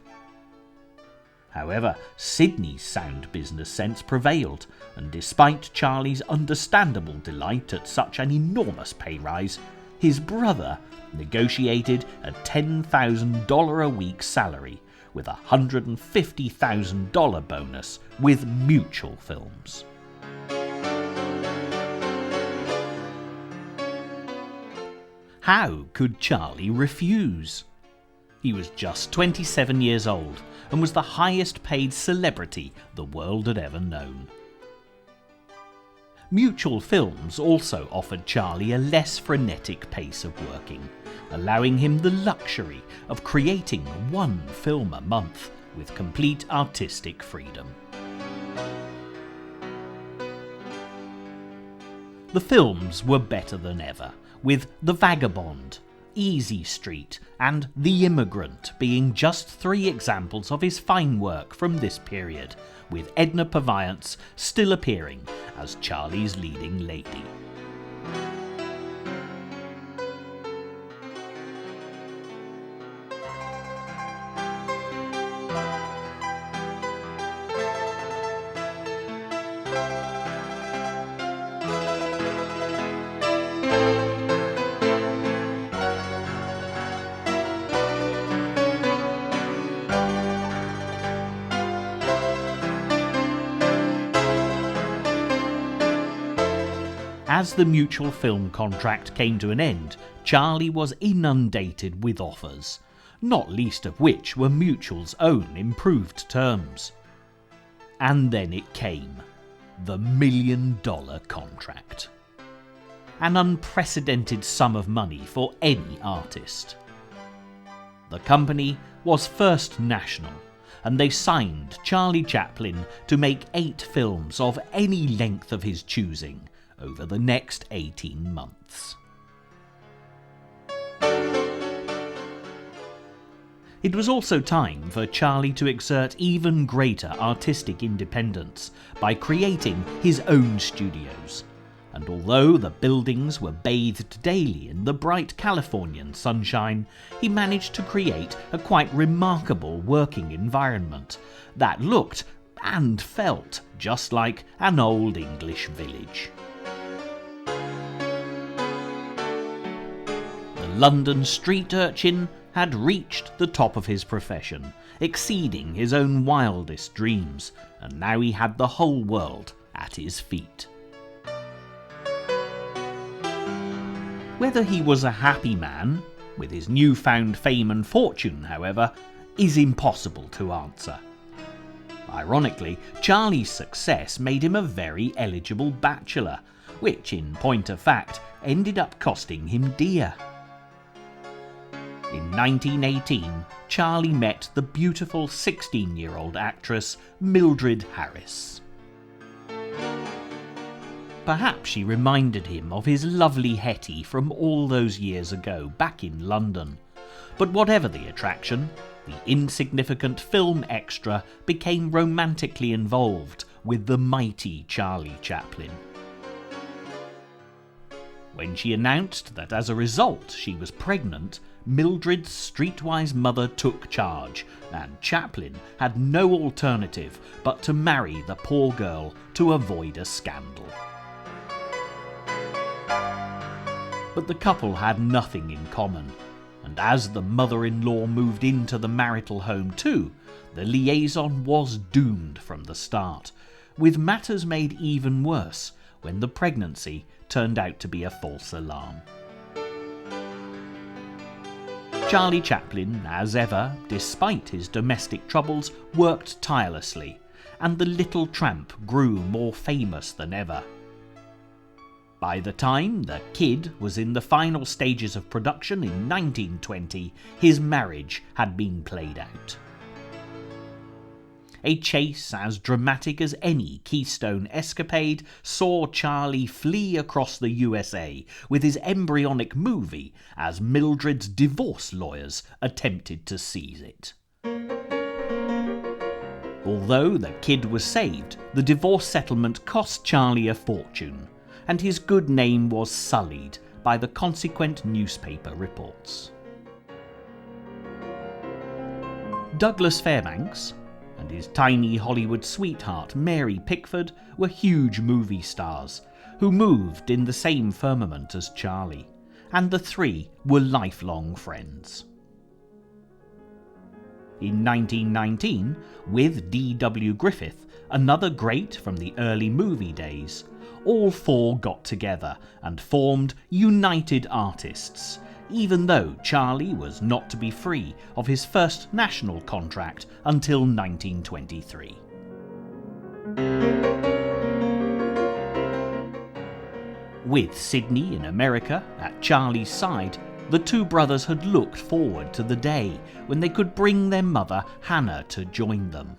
However, Sidney's sound business sense prevailed, and despite Charlie's understandable delight at such an enormous pay rise, his brother negotiated a $10,000 a week salary with a $150,000 bonus with Mutual Films. How could Charlie refuse? He was just 27 years old and was the highest paid celebrity the world had ever known. Mutual Films also offered Charlie a less frenetic pace of working, allowing him the luxury of creating 1 film a month with complete artistic freedom. The films were better than ever, with The Vagabond, Easy Street and The Immigrant being just 3 examples of his fine work from this period, with Edna Purviance still appearing as Charlie's leading lady. as the mutual film contract came to an end, Charlie was inundated with offers, not least of which were Mutual's own improved terms. And then it came, the $1 million contract. An unprecedented sum of money for any artist. The company was First National, and they signed Charlie Chaplin to make 8 films of any length of his choosing over the next 18 months. It was also time for Charlie to exert even greater artistic independence by creating his own studios. And although the buildings were bathed daily in the bright Californian sunshine, he managed to create a quite remarkable working environment that looked and felt just like an old English village. The London street urchin had reached the top of his profession, exceeding his own wildest dreams, and now he had the whole world at his feet. Whether he was a happy man, with his newfound fame and fortune, however, is impossible to answer. Ironically, Charlie's success made him a very eligible bachelor, which, in point of fact, ended up costing him dear. In 1918, Charlie met the beautiful 16-year-old actress Mildred Harris. Perhaps she reminded him of his lovely Hetty from all those years ago back in London. But whatever the attraction, the insignificant film extra became romantically involved with the mighty Charlie Chaplin. When she announced that as a result she was pregnant, Mildred's streetwise mother took charge, and Chaplin had no alternative but to marry the poor girl to avoid a scandal. But the couple had nothing in common, and as the mother-in-law moved into the marital home too, the liaison was doomed from the start, with matters made even worse when the pregnancy turned out to be a false alarm. Charlie Chaplin, as ever, despite his domestic troubles, worked tirelessly, and the little tramp grew more famous than ever. By the time The Kid was in the final stages of production in 1920, his marriage had been played out. A chase as dramatic as any Keystone escapade saw Charlie flee across the USA with his embryonic movie as Mildred's divorce lawyers attempted to seize it. Although The Kid was saved, the divorce settlement cost Charlie a fortune, and his good name was sullied by the consequent newspaper reports. Douglas Fairbanks and his tiny Hollywood sweetheart Mary Pickford were huge movie stars who moved in the same firmament as Charlie, and the three were lifelong friends. In 1919, with D.W. Griffith, another great from the early movie days, all four got together and formed United Artists, even though Charlie was not to be free of his first national contract until 1923. With Sydney in America at Charlie's side, the two brothers had looked forward to the day when they could bring their mother Hannah to join them.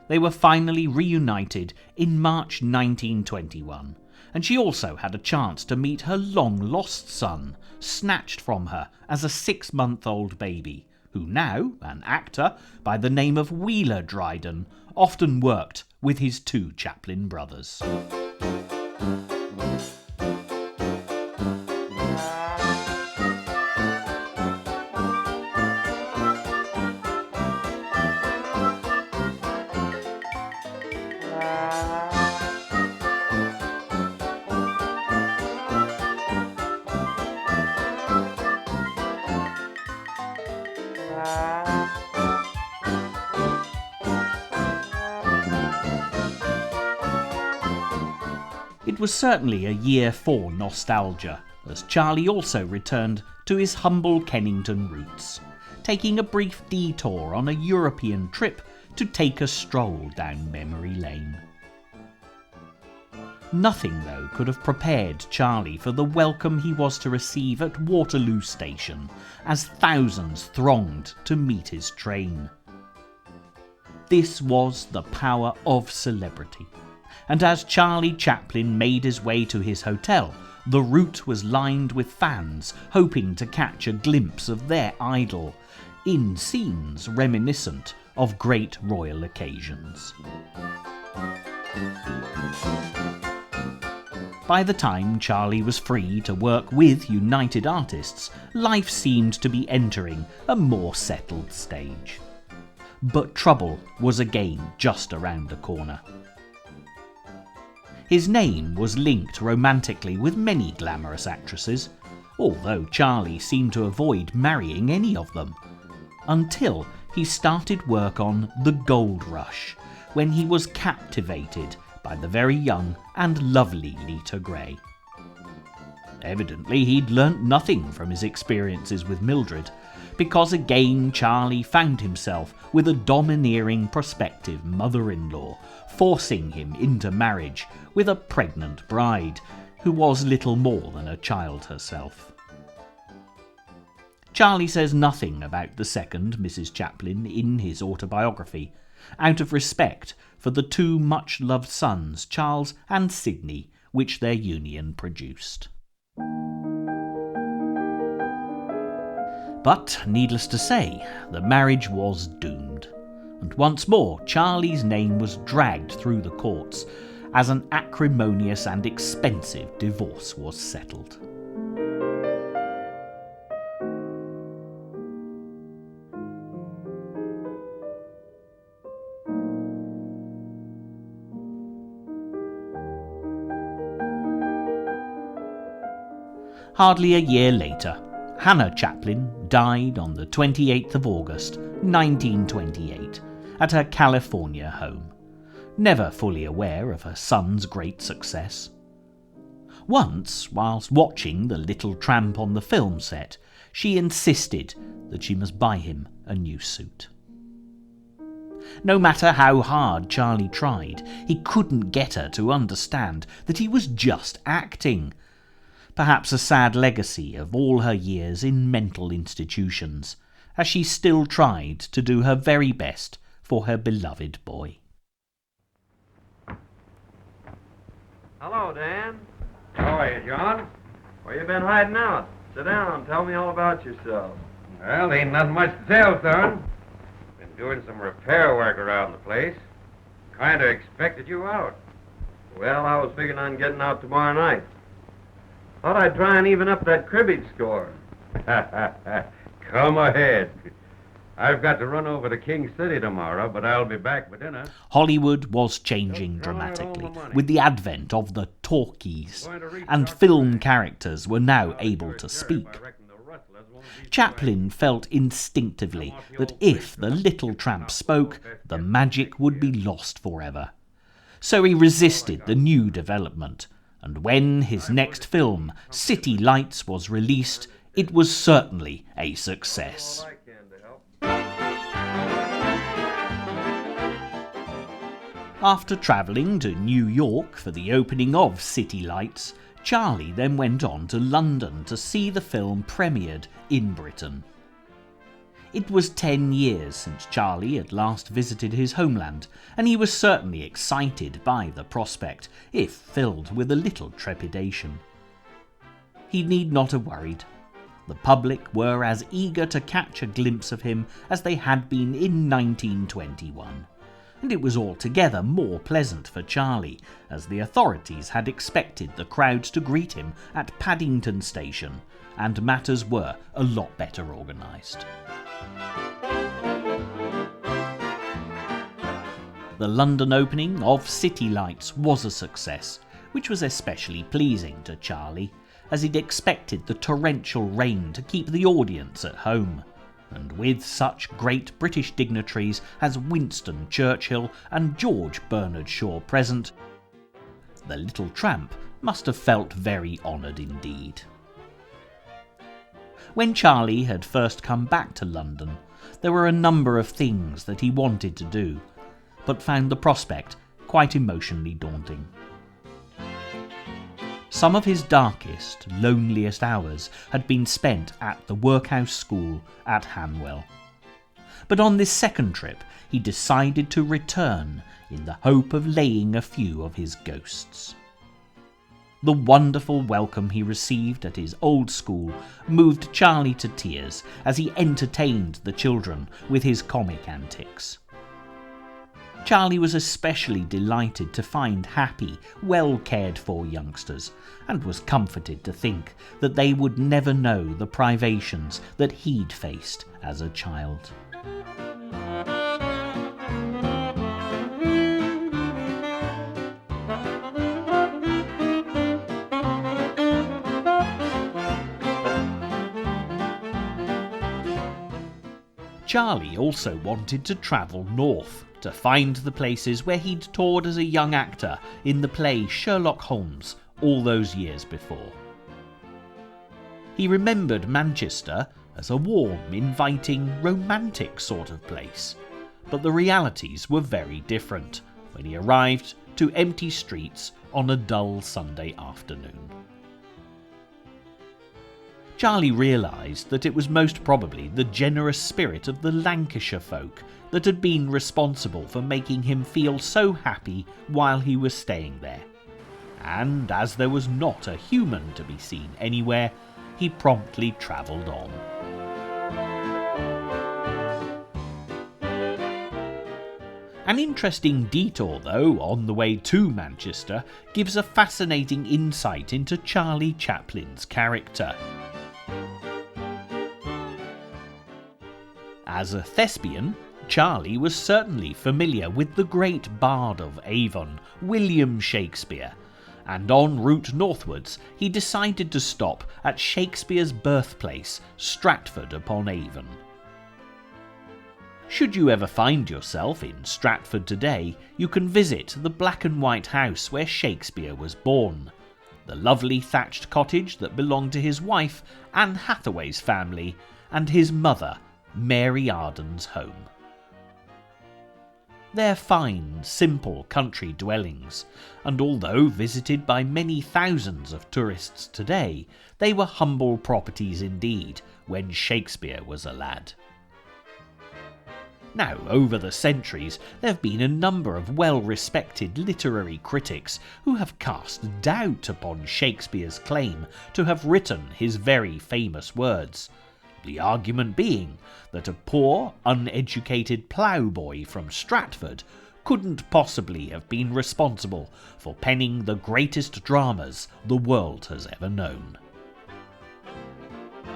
They were finally reunited in March 1921, and she also had a chance to meet her long-lost son, snatched from her as a 6-month-old baby, who now, an actor by the name of Wheeler Dryden, often worked with his two Chaplin brothers. It It was certainly a year for nostalgia, as Charlie also returned to his humble Kennington roots, taking a brief detour on a European trip to take a stroll down memory lane. Nothing, though, could have prepared Charlie for the welcome he was to receive at Waterloo Station, as thousands thronged to meet his train. This was the power of celebrity, and as Charlie Chaplin made his way to his hotel, the route was lined with fans hoping to catch a glimpse of their idol in scenes reminiscent of great royal occasions. By the time Charlie was free to work with United Artists, life seemed to be entering a more settled stage. But trouble was again just around the corner. His name was linked romantically with many glamorous actresses, although Charlie seemed to avoid marrying any of them, until he started work on The Gold Rush, when he was captivated by the very young and lovely Lita Grey. Evidently he'd learnt nothing from his experiences with Mildred, because again Charlie found himself with a domineering prospective mother-in-law, forcing him into marriage with a pregnant bride, who was little more than a child herself. Charlie says nothing about the second Mrs. Chaplin in his autobiography, out of respect for the two much-loved sons, Charles and Sidney, which their union produced. But, needless to say, the marriage was doomed, and once more Charlie's name was dragged through the courts as an acrimonious and expensive divorce was settled. Hardly a year later, Hannah Chaplin died on the 28th of August, 1928, at her California home, never fully aware of her son's great success. Once, whilst watching The Little Tramp on the film set, she insisted that she must buy him a new suit. No matter how hard Charlie tried, he couldn't get her to understand that he was just acting. Perhaps a sad legacy of all her years in mental institutions, as she still tried to do her very best for her beloved boy. Hello, Dan. How are you, John? Where you been hiding out? Sit down and tell me all about yourself. Well, ain't nothing much to tell, son. Been doing some repair work around the place. Kind of expected you out. Well, I was figuring on getting out tomorrow night. Thought I'd try and even up that cribbage score. Come ahead. I've got to run over to King City tomorrow, but I'll be back for dinner. Hollywood was changing dramatically with the advent of the talkies, and film characters were now able to speak. Chaplin felt instinctively that if the little tramp spoke, the magic would be lost forever. So he resisted the new development, and when his next film, City Lights, was released, it was certainly a success. After travelling to New York for the opening of City Lights, Charlie then went on to London to see the film premiered in Britain. It was 10 years since Charlie had last visited his homeland, and he was certainly excited by the prospect, if filled with a little trepidation. He need not have worried. The public were as eager to catch a glimpse of him as they had been in 1921, and it was altogether more pleasant for Charlie, as the authorities had expected the crowds to greet him at Paddington Station, and matters were a lot better organised. The London opening of City Lights was a success, which was especially pleasing to Charlie, as he'd expected the torrential rain to keep the audience at home, and with such great British dignitaries as Winston Churchill and George Bernard Shaw present, The Little Tramp must have felt very honoured indeed. When Charlie had first come back to London, there were a number of things that he wanted to do, but found the prospect quite emotionally daunting. Some of his darkest, loneliest hours had been spent at the workhouse school at Hanwell. But on this second trip, he decided to return in the hope of laying a few of his ghosts. The wonderful welcome he received at his old school moved Charlie to tears as he entertained the children with his comic antics. Charlie was especially delighted to find happy, well-cared-for youngsters, and was comforted to think that they would never know the privations that he'd faced as a child. Charlie also wanted to travel north to find the places where he'd toured as a young actor in the play Sherlock Holmes all those years before. He remembered Manchester as a warm, inviting, romantic sort of place, but the realities were very different when he arrived to empty streets on a dull Sunday afternoon. Charlie realised that it was most probably the generous spirit of the Lancashire folk that had been responsible for making him feel so happy while he was staying there. And as there was not a human to be seen anywhere, he promptly travelled on. An interesting detour, though, on the way to Manchester gives a fascinating insight into Charlie Chaplin's character. As a thespian, Charlie was certainly familiar with the great bard of Avon, William Shakespeare, and en route northwards he decided to stop at Shakespeare's birthplace, Stratford-upon-Avon. Should you ever find yourself in Stratford today, you can visit the black and white house where Shakespeare was born, the lovely thatched cottage that belonged to his wife, Anne Hathaway's family, and his mother, Mary Arden's home. They're fine, simple country dwellings, and although visited by many thousands of tourists today, they were humble properties indeed when Shakespeare was a lad. Now, over the centuries, there have been a number of well-respected literary critics who have cast doubt upon Shakespeare's claim to have written his very famous words, the argument being that a poor, uneducated ploughboy from Stratford couldn't possibly have been responsible for penning the greatest dramas the world has ever known.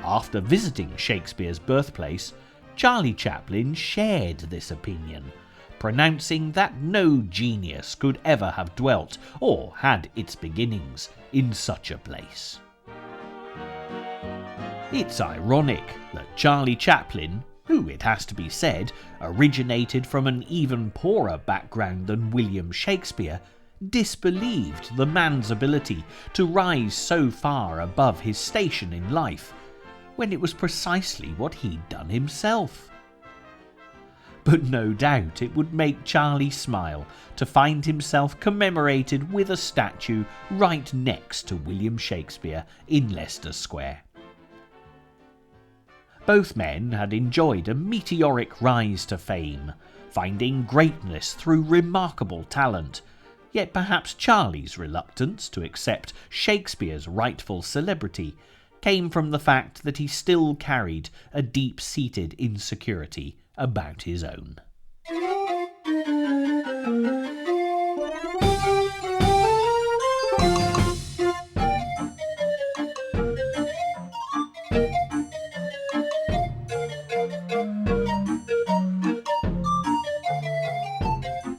After visiting Shakespeare's birthplace, Charlie Chaplin shared this opinion, pronouncing that no genius could ever have dwelt or had its beginnings in such a place. It's ironic that Charlie Chaplin, who, it has to be said, originated from an even poorer background than William Shakespeare, disbelieved the man's ability to rise so far above his station in life, when it was precisely what he'd done himself. But no doubt it would make Charlie smile to find himself commemorated with a statue right next to William Shakespeare in Leicester Square. Both men had enjoyed a meteoric rise to fame, finding greatness through remarkable talent, yet perhaps Charlie's reluctance to accept Shakespeare's rightful celebrity came from the fact that he still carried a deep-seated insecurity about his own.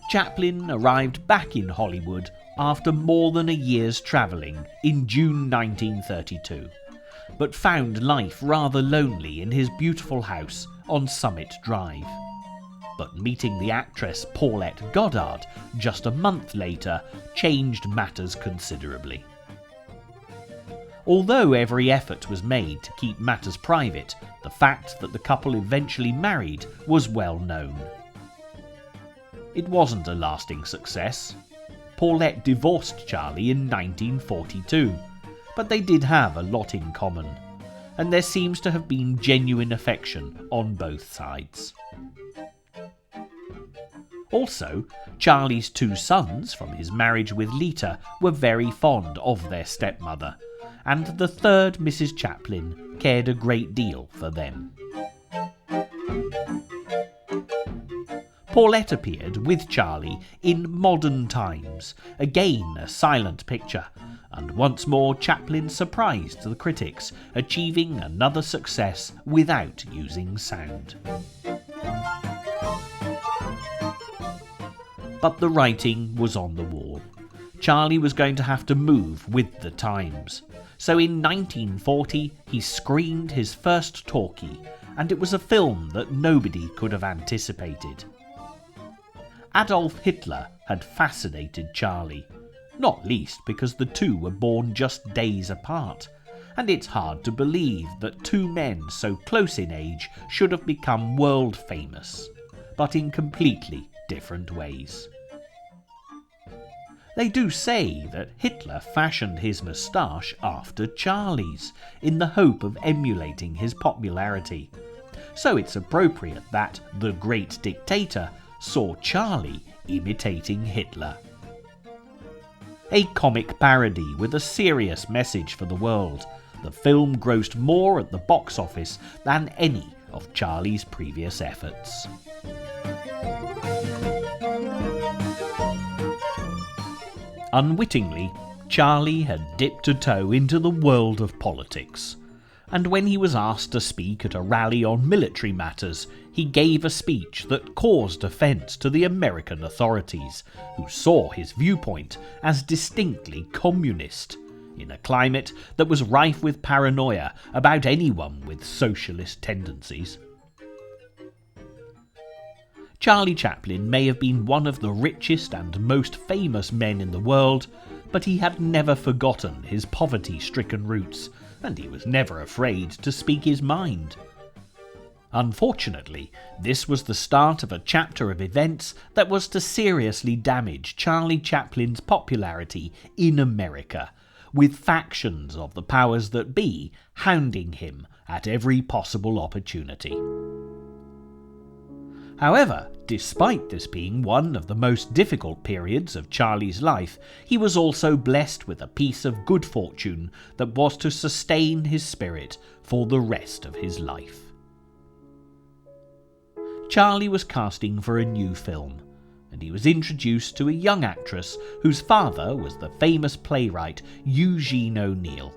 Chaplin arrived back in Hollywood after more than a year's travelling in June 1932, but found life rather lonely in his beautiful house on Summit Drive. But meeting the actress Paulette Goddard just a month later changed matters considerably. Although every effort was made to keep matters private, the fact that the couple eventually married was well known. It wasn't a lasting success. Paulette divorced Charlie in 1942, but they did have a lot in common, and there seems to have been genuine affection on both sides. Also, Charlie's two sons from his marriage with Lita were very fond of their stepmother, and the third Mrs. Chaplin cared a great deal for them. Paulette appeared with Charlie in Modern Times, again a silent picture, and once more Chaplin surprised the critics, achieving another success without using sound. But the writing was on the wall. Charlie was going to have to move with the times. So in 1940 he screened his first talkie, and it was a film that nobody could have anticipated. Adolf Hitler had fascinated Charlie, not least because the two were born just days apart, and it's hard to believe that two men so close in age should have become world famous, but in completely different ways. They do say that Hitler fashioned his moustache after Charlie's, in the hope of emulating his popularity. So it's appropriate that the great dictator saw Charlie imitating Hitler. A comic parody with a serious message for the world, the film grossed more at the box office than any of Charlie's previous efforts. Unwittingly, Charlie had dipped a toe into the world of politics, and when he was asked to speak at a rally on military matters, he gave a speech that caused offence to the American authorities, who saw his viewpoint as distinctly communist, in a climate that was rife with paranoia about anyone with socialist tendencies. Charlie Chaplin may have been one of the richest and most famous men in the world, but he had never forgotten his poverty-stricken roots, and he was never afraid to speak his mind. Unfortunately, this was the start of a chapter of events that was to seriously damage Charlie Chaplin's popularity in America, with factions of the powers that be hounding him at every possible opportunity. However, despite this being one of the most difficult periods of Charlie's life, he was also blessed with a piece of good fortune that was to sustain his spirit for the rest of his life. Charlie was casting for a new film, and he was introduced to a young actress whose father was the famous playwright Eugene O'Neill.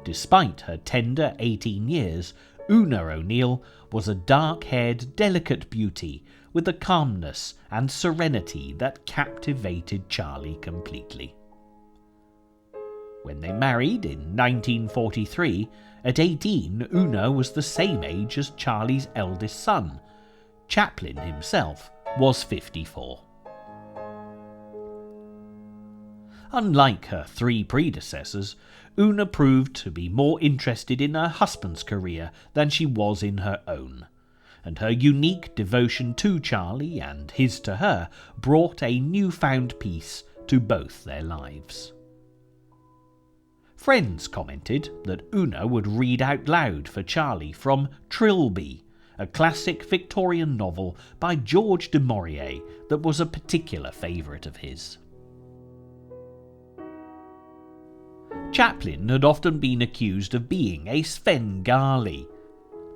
Despite her tender 18 years, Una O'Neill was a dark-haired, delicate beauty with a calmness and serenity that captivated Charlie completely. When they married in 1943, at 18, Una was the same age as Charlie's eldest son. Chaplin himself was 54. Unlike her three predecessors, Una proved to be more interested in her husband's career than she was in her own, and her unique devotion to Charlie and his to her brought a newfound peace to both their lives. Friends commented that Una would read out loud for Charlie from Trilby, a classic Victorian novel by George du Maurier that was a particular favourite of his. Chaplin had often been accused of being a Svengali,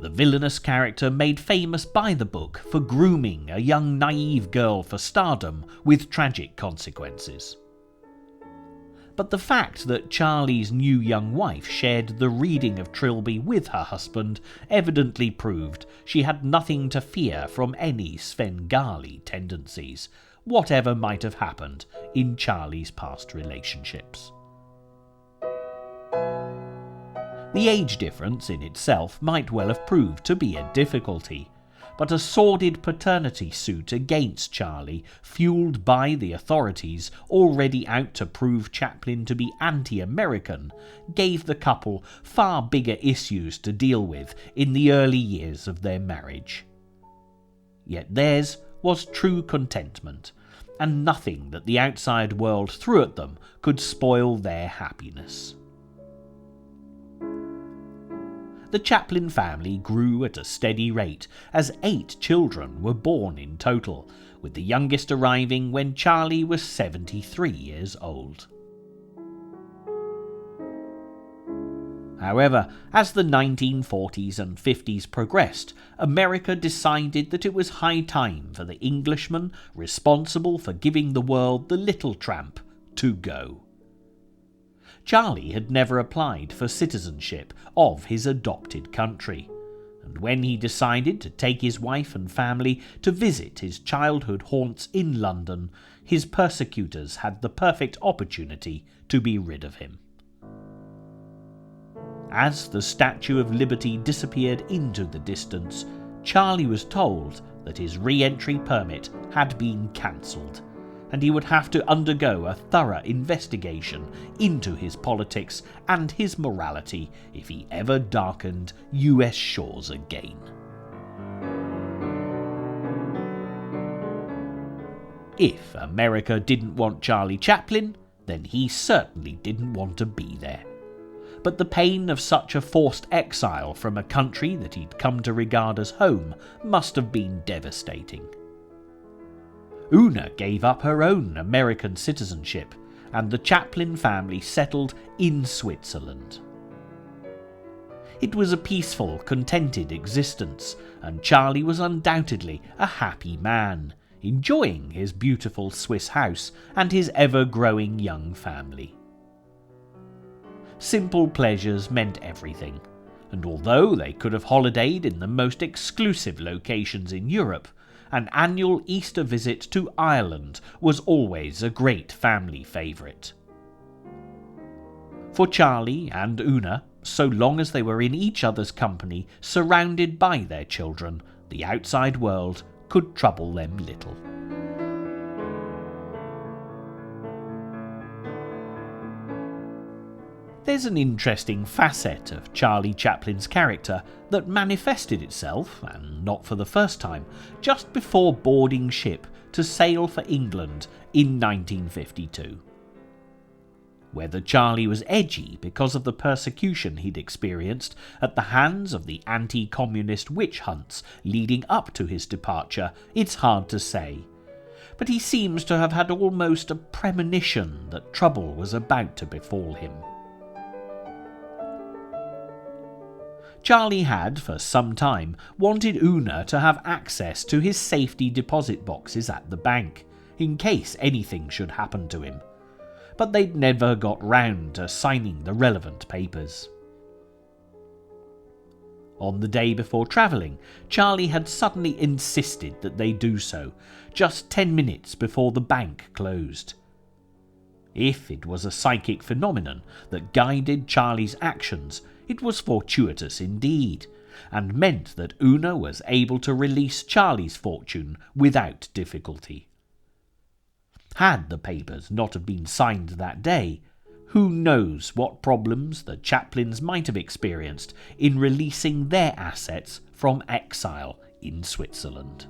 the villainous character made famous by the book for grooming a young naive girl for stardom with tragic consequences. But the fact that Charlie's new young wife shared the reading of Trilby with her husband evidently proved she had nothing to fear from any Svengali tendencies, whatever might have happened in Charlie's past relationships. The age difference in itself might well have proved to be a difficulty, but a sordid paternity suit against Charlie, fueled by the authorities already out to prove Chaplin to be anti-American, gave the couple far bigger issues to deal with in the early years of their marriage. Yet theirs was true contentment, and nothing that the outside world threw at them could spoil their happiness. The Chaplin family grew at a steady rate, as 8 children were born in total, with the youngest arriving when Charlie was 73 years old. However, as the 1940s and 50s progressed, America decided that it was high time for the Englishman responsible for giving the world the little tramp to go. Charlie had never applied for citizenship of his adopted country, and when he decided to take his wife and family to visit his childhood haunts in London, his persecutors had the perfect opportunity to be rid of him. As the Statue of Liberty disappeared into the distance, Charlie was told that his re-entry permit had been cancelled, and he would have to undergo a thorough investigation into his politics and his morality if he ever darkened US shores again. If America didn't want Charlie Chaplin, then he certainly didn't want to be there. But the pain of such a forced exile from a country that he'd come to regard as home must have been devastating. Una gave up her own American citizenship, and the Chaplin family settled in Switzerland. It was a peaceful, contented existence, and Charlie was undoubtedly a happy man, enjoying his beautiful Swiss house and his ever-growing young family. Simple pleasures meant everything, and although they could have holidayed in the most exclusive locations in Europe, an annual Easter visit to Ireland was always a great family favourite. For Charlie and Una, so long as they were in each other's company, surrounded by their children, the outside world could trouble them little. There's an interesting facet of Charlie Chaplin's character that manifested itself, and not for the first time, just before boarding ship to sail for England in 1952. Whether Charlie was edgy because of the persecution he'd experienced at the hands of the anti-communist witch hunts leading up to his departure, it's hard to say. But he seems to have had almost a premonition that trouble was about to befall him. Charlie had, for some time, wanted Una to have access to his safety deposit boxes at the bank, in case anything should happen to him, but they'd never got round to signing the relevant papers. On the day before travelling, Charlie had suddenly insisted that they do so, just 10 minutes before the bank closed. If it was a psychic phenomenon that guided Charlie's actions, it was fortuitous indeed, and meant that Una was able to release Charlie's fortune without difficulty. Had the papers not have been signed that day, who knows what problems the Chaplins might have experienced in releasing their assets from exile in Switzerland.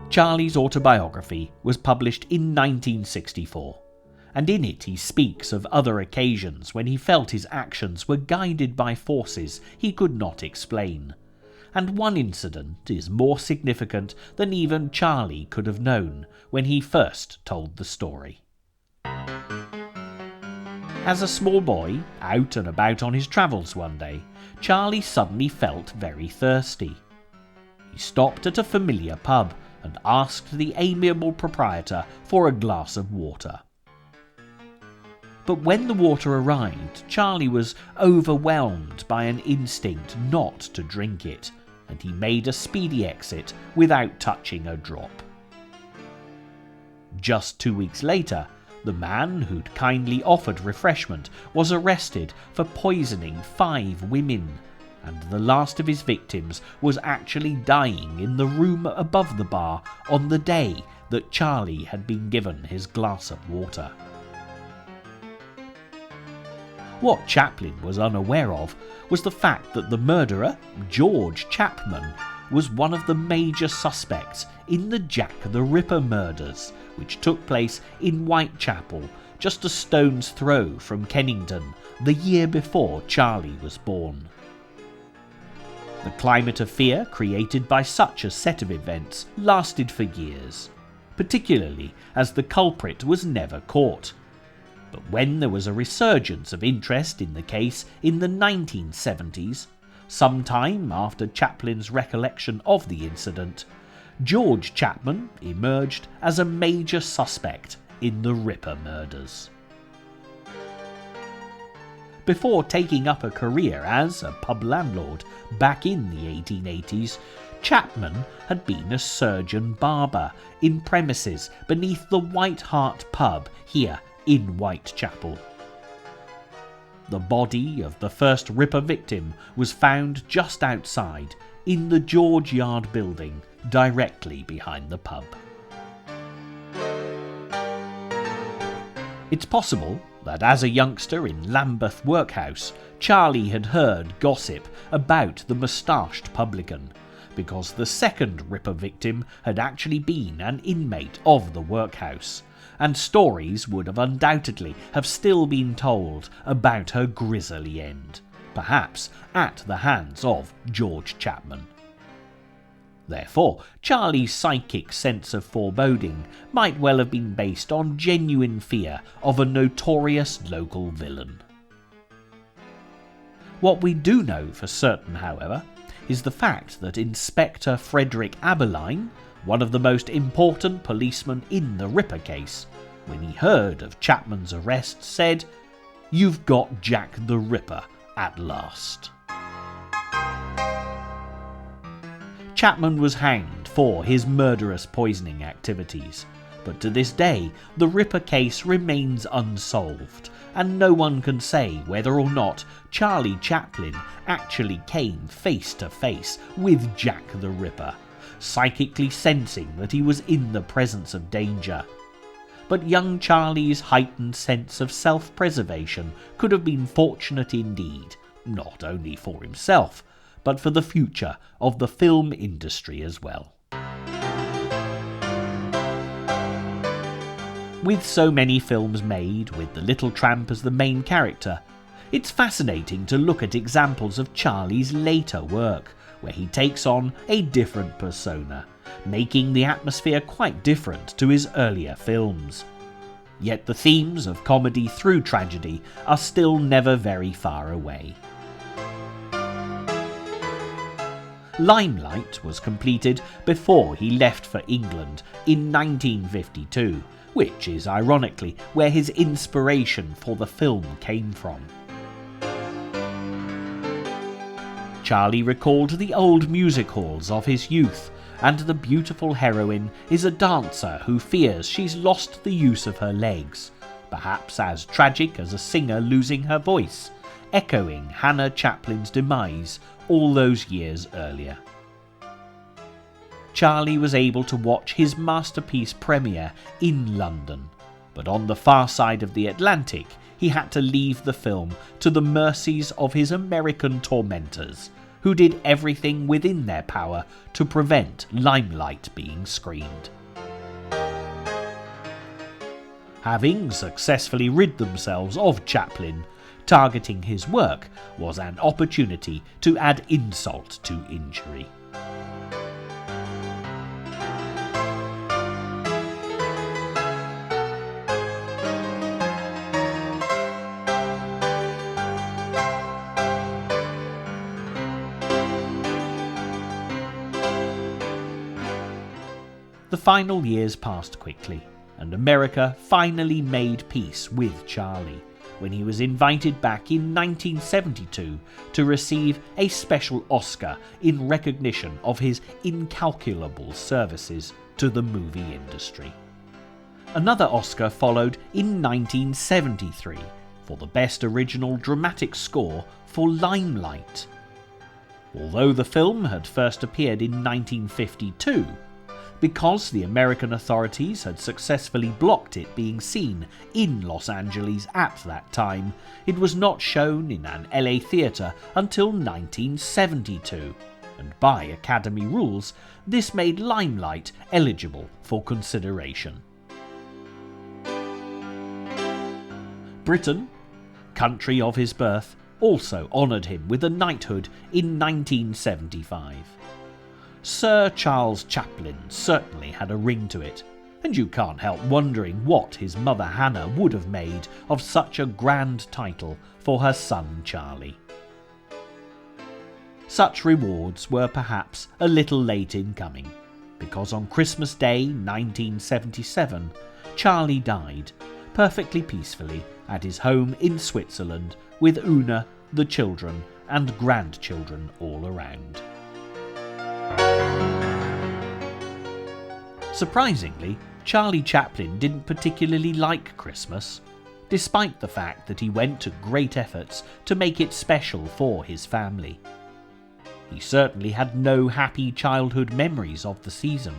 Charlie's autobiography was published in 1964, and in it he speaks of other occasions when he felt his actions were guided by forces he could not explain, and one incident is more significant than even Charlie could have known when he first told the story. As a small boy, out and about on his travels one day, Charlie suddenly felt very thirsty. He stopped at a familiar pub and asked the amiable proprietor for a glass of water. But when the water arrived, Charlie was overwhelmed by an instinct not to drink it, and he made a speedy exit without touching a drop. Just 2 weeks later, the man who'd kindly offered refreshment was arrested for poisoning 5 women, and the last of his victims was actually dying in the room above the bar on the day that Charlie had been given his glass of water. What Chaplin was unaware of was the fact that the murderer, George Chapman, was one of the major suspects in the Jack the Ripper murders, which took place in Whitechapel, just a stone's throw from Kennington, the year before Charlie was born. The climate of fear created by such a set of events lasted for years, particularly as the culprit was never caught. But when there was a resurgence of interest in the case in the 1970s, some time after Chaplin's recollection of the incident, George Chapman emerged as a major suspect in the Ripper murders. Before taking up a career as a pub landlord back in the 1880s, Chapman had been a surgeon barber in premises beneath the White Hart pub here in Whitechapel. The body of the first Ripper victim was found just outside, in the George Yard building, directly behind the pub. It's possible that as a youngster in Lambeth Workhouse, Charlie had heard gossip about the moustached publican, because the second Ripper victim had actually been an inmate of the workhouse, and stories would have undoubtedly have still been told about her grisly end, perhaps at the hands of George Chapman. Therefore, Charlie's psychic sense of foreboding might well have been based on genuine fear of a notorious local villain. What we do know for certain, however, is the fact that Inspector Frederick Aberline, one of the most important policemen in the Ripper case, when he heard of Chapman's arrest, said, "You've got Jack the Ripper at last." Chapman was hanged for his murderous poisoning activities, but to this day the Ripper case remains unsolved, and no one can say whether or not Charlie Chaplin actually came face to face with Jack the Ripper, psychically sensing that he was in the presence of danger. But young Charlie's heightened sense of self-preservation could have been fortunate indeed, not only for himself, but for the future of the film industry as well. With so many films made with the little tramp as the main character, it's fascinating to look at examples of Charlie's later work, where he takes on a different persona, making the atmosphere quite different to his earlier films. Yet the themes of comedy through tragedy are still never very far away. Limelight was completed before he left for England in 1952, which is ironically where his inspiration for the film came from. Charlie recalled the old music halls of his youth, and the beautiful heroine is a dancer who fears she's lost the use of her legs, perhaps as tragic as a singer losing her voice, echoing Hannah Chaplin's demise all those years earlier. Charlie was able to watch his masterpiece premiere in London, but on the far side of the Atlantic he had to leave the film to the mercies of his American tormentors, who did everything within their power to prevent Limelight being screened. Having successfully rid themselves of Chaplin, targeting his work was an opportunity to add insult to injury. The final years passed quickly, and America finally made peace with Charlie, when he was invited back in 1972 to receive a special Oscar in recognition of his incalculable services to the movie industry. Another Oscar followed in 1973 for the Best Original Dramatic Score for Limelight. Although the film had first appeared in 1952, because the American authorities had successfully blocked it being seen in Los Angeles at that time, it was not shown in an LA theatre until 1972, and by Academy rules, this made Limelight eligible for consideration. Britain, country of his birth, also honoured him with a knighthood in 1975. Sir Charles Chaplin certainly had a ring to it, and you can't help wondering what his mother Hannah would have made of such a grand title for her son Charlie. Such rewards were perhaps a little late in coming, because on Christmas Day 1977, Charlie died, perfectly peacefully, at his home in Switzerland with Una, the children and grandchildren all around. Surprisingly, Charlie Chaplin didn't particularly like Christmas, despite the fact that he went to great efforts to make it special for his family. He certainly had no happy childhood memories of the season,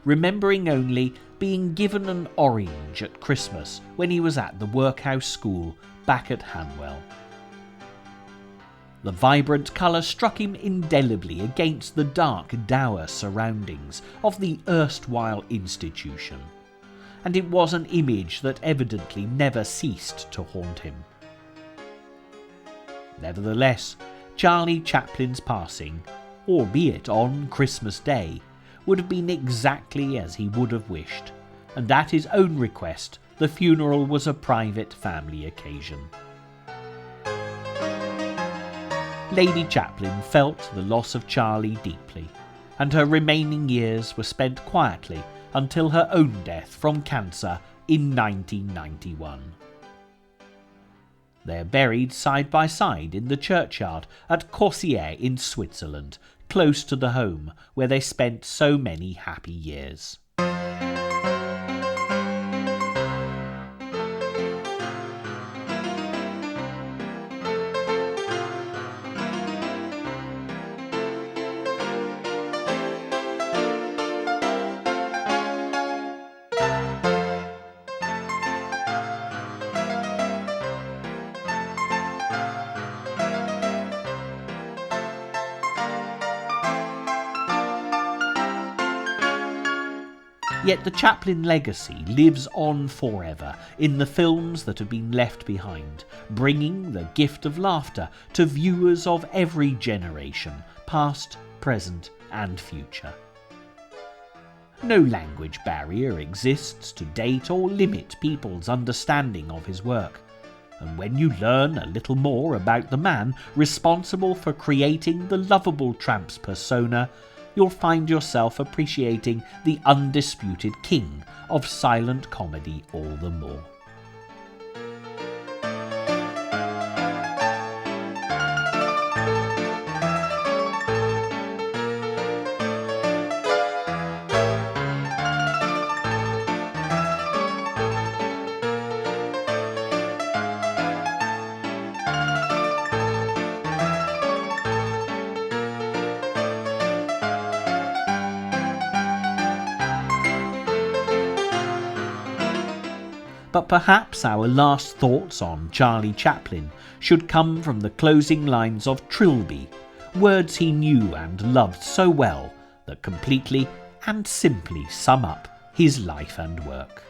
remembering only being given an orange at Christmas when he was at the workhouse school back at Hanwell. The vibrant colour struck him indelibly against the dark, dour surroundings of the erstwhile institution, and it was an image that evidently never ceased to haunt him. Nevertheless, Charlie Chaplin's passing, albeit on Christmas Day, would have been exactly as he would have wished, and at his own request, the funeral was a private family occasion. Lady Chaplin felt the loss of Charlie deeply, and her remaining years were spent quietly until her own death from cancer in 1991. They are buried side by side in the churchyard at Corsier in Switzerland, close to the home where they spent so many happy years. Yet the Chaplin legacy lives on forever in the films that have been left behind, bringing the gift of laughter to viewers of every generation, past, present and future. No language barrier exists to date or limit people's understanding of his work, and when you learn a little more about the man responsible for creating the lovable tramp's persona, you'll find yourself appreciating the undisputed king of silent comedy all the more. But perhaps our last thoughts on Charlie Chaplin should come from the closing lines of Trilby, words he knew and loved so well that completely and simply sum up his life and work.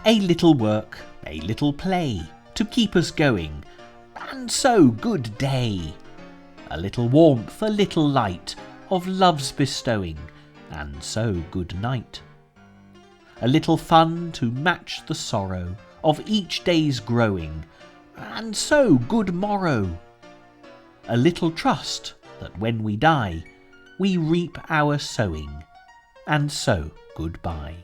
A little work, a little play, to keep us going, and so good day. A little warmth, a little light, of love's bestowing, and so good night. A little fun to match the sorrow of each day's growing, and so good morrow. A little trust, that when we die, we reap our sowing, and so goodbye.